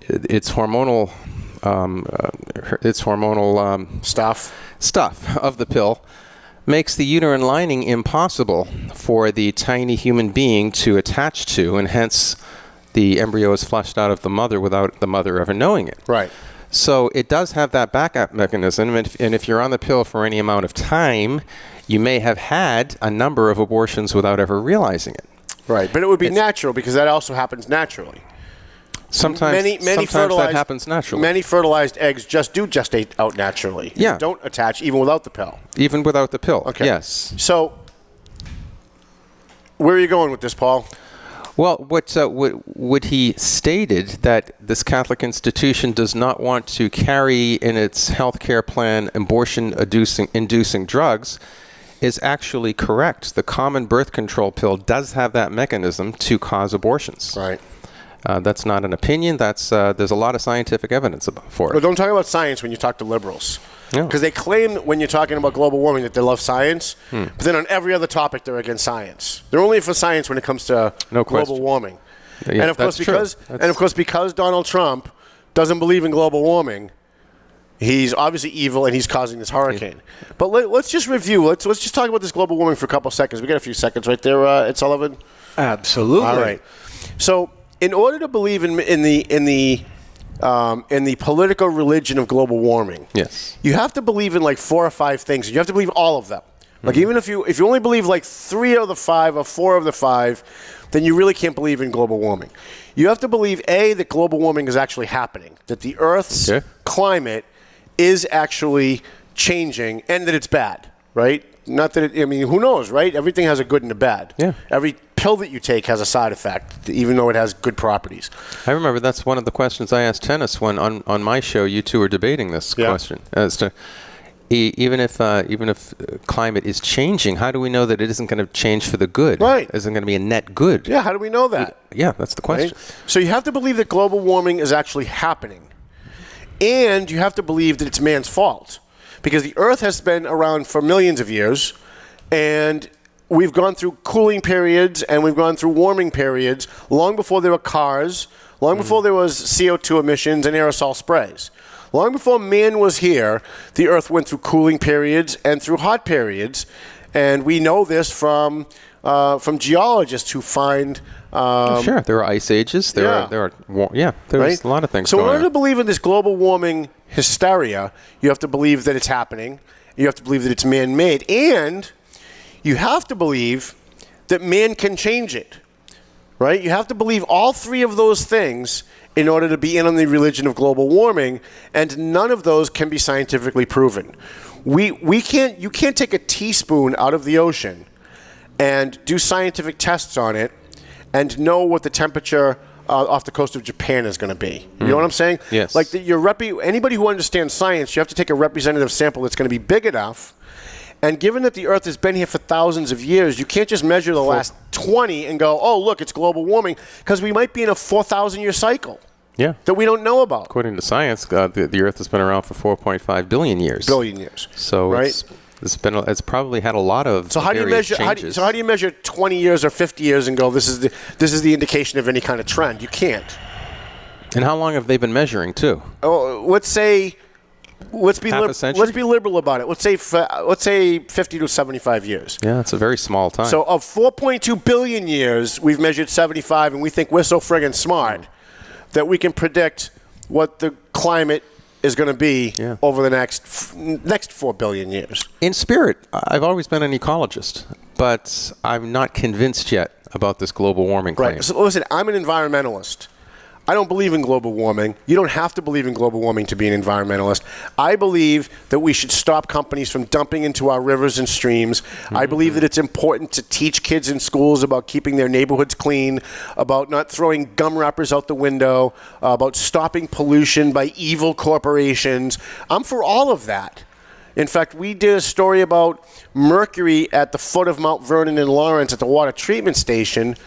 H: its hormonal stuff of the pill makes the uterine lining impossible for the tiny human being to attach to, and hence the embryo is flushed out of the mother without the mother ever knowing it.
F: Right.
H: So it does have that backup mechanism, and if you're on the pill for any amount of time, you may have had a number of abortions without ever realizing it.
F: Right, but it would be natural because that also happens naturally.
H: Sometimes that happens naturally.
F: Many fertilized eggs just do gestate out naturally.
H: Yeah.
F: They don't attach even without the pill.
H: Even without the pill,
F: okay.
H: Yes.
F: So, where are you going with this, Paul?
H: Well, what he stated that this Catholic institution does not want to carry in its healthcare plan abortion-inducing drugs is actually correct. The common birth control pill does have that mechanism to cause abortions.
F: Right.
H: That's not an opinion. There's a lot of scientific evidence for it.
F: But don't talk about science when you talk to liberals. Because they claim when you're talking about global warming that they love science, but then on every other topic they're against science. They're only for science when it comes to global warming.
H: Yeah,
F: and of course, because Donald Trump doesn't believe in global warming, he's obviously evil and he's causing this hurricane. Yeah. But let's just review. Let's just talk about this global warming for a couple seconds. We got a few seconds right there, Ed Sullivan.
I: Absolutely.
F: All right. So, in order to believe in the in the political religion of global warming.
H: Yes.
F: You have to believe in like 4 or 5 things. You have to believe all of them. Like even if you only believe like 3 of the 5 or 4 of the 5, then you really can't believe in global warming. You have to believe, A, that global warming is actually happening, that the Earth's climate is actually changing, and that it's bad, right? Not that it, I mean, who knows, right? Everything has a good and a bad.
H: Yeah.
F: Every pill that you take has a side effect, even though it has good properties.
H: I remember that's one of the questions I asked Tennis when on my show you two were debating this question as to even if climate is changing, how do we know that it isn't going to change for the good?
F: Right.
H: Isn't going to be a net good?
F: Yeah, how do we know that?
H: Yeah, that's the question.
F: Right? So you have to believe that global warming is actually happening. And you have to believe that it's man's fault. Because the Earth has been around for millions of years, and we've gone through cooling periods, and we've gone through warming periods long before there were cars, long before there was CO2 emissions and aerosol sprays. Long before man was here, the Earth went through cooling periods and through hot periods, and we know this from geologists who find.
H: Sure, there are ice ages. There's
F: right?
H: a lot of things.
F: So in
H: going
F: order to
H: on.
F: believe in this global warming hysteria, you have to believe that it's happening. You have to believe that it's man-made, and you have to believe that man can change it. Right? You have to believe all 3 of those things in order to be in on the religion of global warming, and none of those can be scientifically proven. You can't take a teaspoon out of the ocean and do scientific tests on it and know what the temperature off the coast of Japan is going to be. You know what I'm saying?
H: Yes.
F: Like anybody who understands science, you have to take a representative sample that's going to be big enough. And given that the Earth has been here for thousands of years, you can't just measure the last 20 and go, oh, look, it's global warming, because we might be in a 4,000-year cycle that we don't know about.
H: According to science, the Earth has been around for 4.5 billion years.
F: Billion years.
H: So
F: right?
H: it's probably had a lot of
F: so how do you measure
H: changes.
F: So how do you measure 20 years or 50 years and go, this is the indication of any kind of trend? You can't.
H: And how long have they been measuring too?
F: Oh, let's be liberal about it. Let's say 50 to 75 years.
H: Yeah, it's a very small time.
F: So of 4.2 billion years, we've measured 75, and we think we're so friggin' smart that we can predict what the climate is going to be over the next 4 billion years.
H: In spirit, I've always been an ecologist, but I'm not convinced yet about this global warming claim.
F: Right. So listen, I'm an environmentalist. I don't believe in global warming. You don't have to believe in global warming to be an environmentalist. I believe that we should stop companies from dumping into our rivers and streams. I believe that it's important to teach kids in schools about keeping their neighborhoods clean, about not throwing gum wrappers out the window, about stopping pollution by evil corporations. I'm for all of that. In fact, we did a story about mercury at the foot of Mount Vernon in Lawrence at the water treatment station.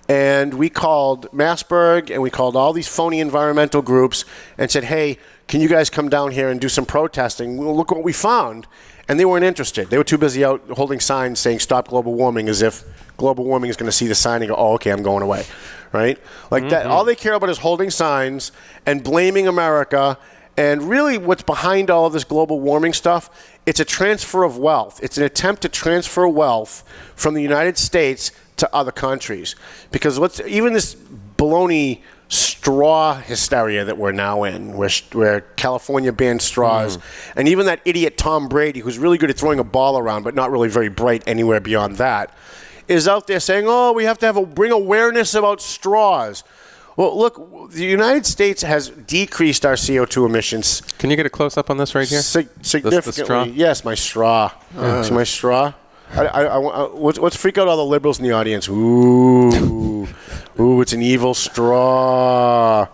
F: And we called Massberg and we called all these phony environmental groups and said, hey, can you guys come down here and do some protesting? Well, look what we found. And they weren't interested. They were too busy out holding signs saying stop global warming, as if global warming is going to see the sign and go, oh, okay, I'm going away. Right? Like that. All they care about is holding signs and blaming America. And really what's behind all of this global warming stuff, it's a transfer of wealth. It's an attempt to transfer wealth from the United States to other countries. Because even this baloney straw hysteria that we're now in, where California banned straws, and even that idiot Tom Brady, who's really good at throwing a ball around but not really very bright anywhere beyond that, is out there saying, oh, we have to bring awareness about straws. Well, look, the United States has decreased our CO2 emissions.
H: Can you get a close-up on this right here?
F: Significantly.
H: The straw?
F: Yes, my straw. See my straw? Let's freak out all the liberals in the audience. Ooh, it's an evil straw.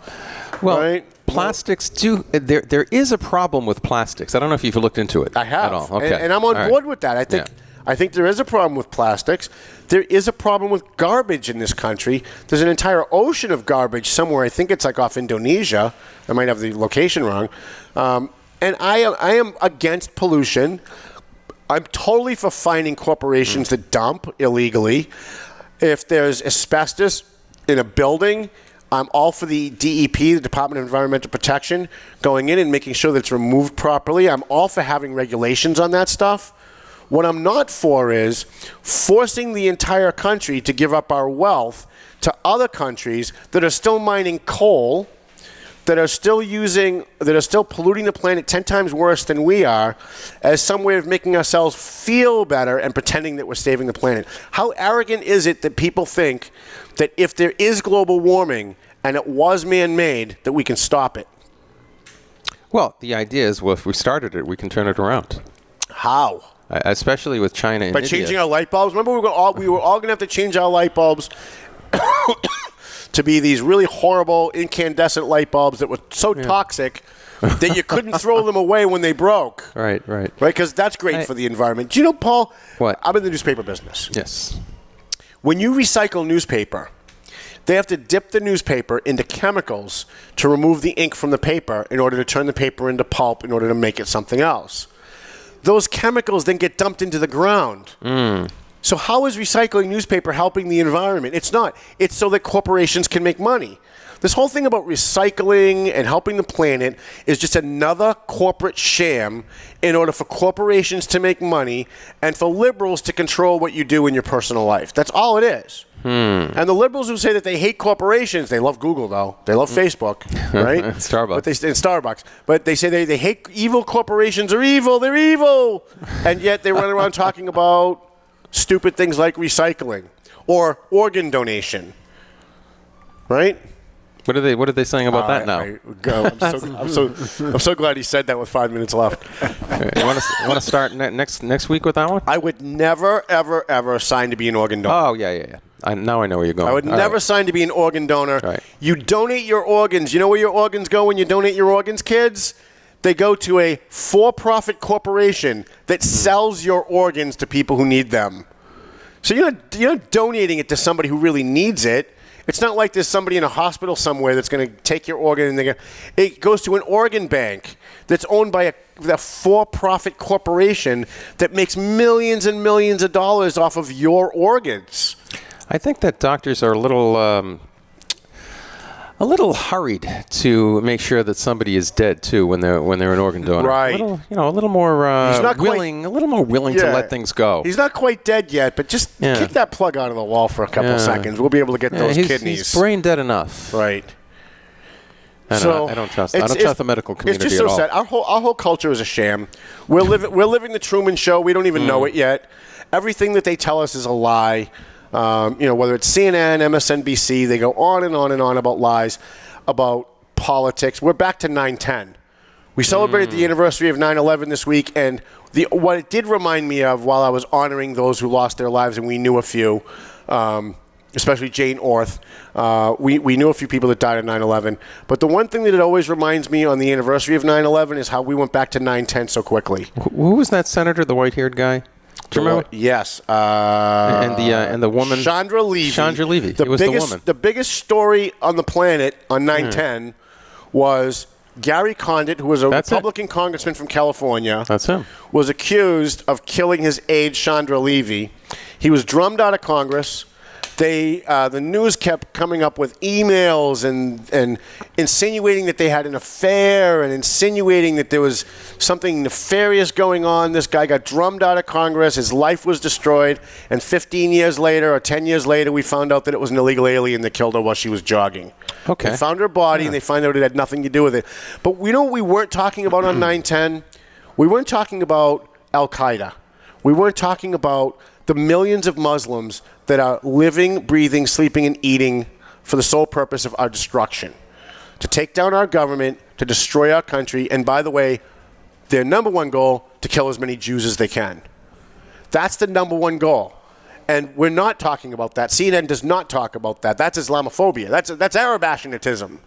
H: Well,
F: right?
H: plastics do. There is a problem with plastics. I don't know if you've looked into it.
F: I have.
H: At all. Okay.
F: And I'm on board with that. I think there is a problem with plastics. There is a problem with garbage in this country. There's an entire ocean of garbage somewhere. I think it's like off Indonesia. I might have the location wrong. And I am against pollution. I'm totally for fining corporations that dump illegally. If there's asbestos in a building, I'm all for the DEP, the Department of Environmental Protection, going in and making sure that it's removed properly. I'm all for having regulations on that stuff. What I'm not for is forcing the entire country to give up our wealth to other countries that are still mining coal, that are still polluting the planet 10 times worse than we are as some way of making ourselves feel better and pretending that we're saving the planet. How arrogant is it that people think that if there is global warming and it was man-made, that we can stop it?
H: Well, the idea is, well, if we started it, we can turn it around.
F: How?
H: Especially with China and
F: By
H: India.
F: changing our light bulbs? Remember, we were all going to have to change our light bulbs to be these really horrible incandescent light bulbs that were so toxic that you couldn't throw them away when they broke.
H: Right.
F: Because that's great for the environment. Do you know, Paul?
H: What?
F: I'm in the newspaper business.
H: Yes.
F: When you recycle newspaper, they have to dip the newspaper into chemicals to remove the ink from the paper in order to turn the paper into pulp in order to make it something else. Those chemicals then get dumped into the ground. So how is recycling newspaper helping the environment? It's not. It's so that corporations can make money. This whole thing about recycling and helping the planet is just another corporate sham in order for corporations to make money and for liberals to control what you do in your personal life. That's all it is. And the liberals who say that they hate corporations, they love Google, though. They love Facebook, right?
H: Starbucks.
F: But Starbucks. But they say they hate evil corporations are evil. They're evil. And yet they run around talking about stupid things like recycling or organ donation, right?
H: What are they saying about that now?
F: I'm so glad he said that with 5 minutes left.
H: You want to start next week with that one?
F: I would never, ever, ever sign to be an organ donor.
H: Oh, yeah. Now I know where you're going.
F: I would never sign to be an organ donor.
H: Right.
F: You donate your organs. You know where your organs go when you donate your organs, kids? They go to a for-profit corporation that sells your organs to people who need them. So you're not donating it to somebody who really needs it. It's not like there's somebody in a hospital somewhere that's going to take your organ and it goes to an organ bank that's owned by a for-profit corporation that makes millions and millions of dollars off of your organs.
H: I think that doctors are a little hurried to make sure that somebody is dead too when they're an organ donor.
F: Right.
H: A little more willing to let things go.
F: He's not quite dead yet, but just kick that plug out of the wall for a couple seconds. We'll be able to get those kidneys.
H: He's brain dead enough.
F: Right.
H: I don't trust the medical community
F: it's just so sad. Our whole culture is a sham. We're living the Truman Show. We don't even know it yet. Everything that they tell us is a lie. Whether it's CNN, MSNBC, they go on and on and on about lies, about politics. We're back to 9/10. We celebrated the anniversary of 9/11 this week, and what it did remind me of while I was honoring those who lost their lives, and we knew a few, especially Jane Orth. We knew a few people that died on 9/11. But the one thing that it always reminds me on the anniversary of 9/11 is how we went back to 9/10 so quickly.
H: Who was that senator, the white-haired guy? Do you remember?
F: Yes.
H: And the woman,
F: Chandra Levy. The biggest story on the planet on 9/10 was Gary Condit, who was a Republican congressman from California.
H: That's him.
F: Was accused of killing his aide, Chandra Levy. He was drummed out of Congress. The news kept coming up with emails and insinuating that they had an affair and insinuating that there was something nefarious going on. This guy got drummed out of Congress. His life was destroyed. And 15 years later or 10 years later, we found out that it was an illegal alien that killed her while she was jogging.
H: Okay.
F: They found her body and they found out it had nothing to do with it. But we know what we weren't talking about on 9/10? We weren't talking about Al-Qaeda. We weren't talking about the millions of Muslims that are living, breathing, sleeping, and eating for the sole purpose of our destruction. To take down our government, to destroy our country, and by the way, their number one goal, to kill as many Jews as they can. That's the number one goal. And we're not talking about that. CNN does not talk about that. That's Islamophobia. That's Arab antisemitism.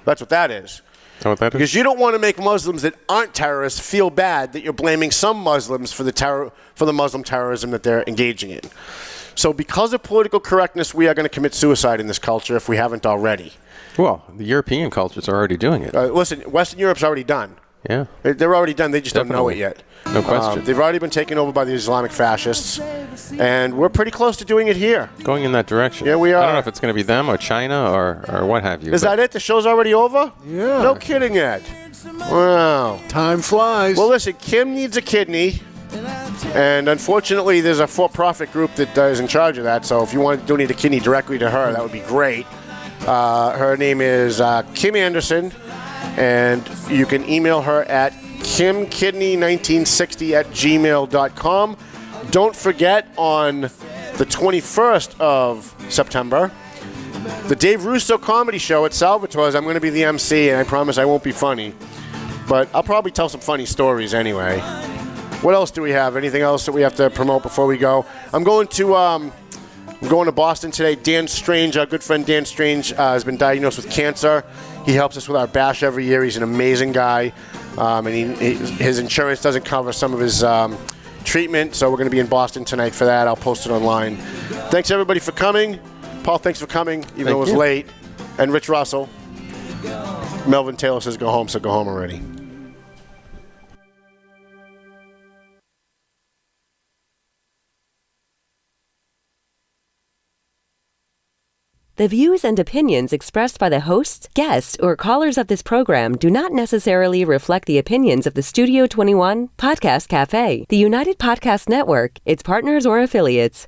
F: That's what that is. Because you don't want to make Muslims that aren't terrorists feel bad that you're blaming some Muslims for the Muslim terrorism that they're engaging in. So because of political correctness, we are going to commit suicide in this culture if we haven't already.
H: Well, the European cultures are already doing it.
F: Listen, Western Europe's already done.
H: Yeah.
F: They're already done. They just don't know it yet.
H: No question.
F: They've already been taken over by the Islamic fascists, and we're pretty close to doing it here.
H: Going in that direction.
F: Yeah, we are.
H: I don't know if it's going to be them or China or what have you.
F: Is that it? The show's already over?
I: Yeah.
F: No kidding, Ed. Wow.
I: Time flies.
F: Well, listen, Kim needs a kidney, and unfortunately, there's a for-profit group that is in charge of that, so if you want to donate a kidney directly to her, that would be great. Her name is Kim Anderson. And you can email her at kimkidney1960@gmail.com. Don't forget, on the 21st of September, the Dave Russo comedy show at Salvatore's. I'm going to be the MC, and I promise I won't be funny. But I'll probably tell some funny stories anyway. What else do we have? Anything else that we have to promote before we go? I'm going to Boston today. Dan Strange, our good friend Dan Strange, has been diagnosed with cancer. He helps us with our bash every year. He's an amazing guy. And his insurance doesn't cover some of his treatment, so we're going to be in Boston tonight for that. I'll post it online. Thanks, everybody, for coming. Paul, thanks for coming, even though it was late. And Rich Russell. Melvin Taylor says go home, so go home already.
A: The views and opinions expressed by the hosts, guests, or callers of this program do not necessarily reflect the opinions of the Studio 21 Podcast Cafe, the United Podcast Network, its partners, or affiliates.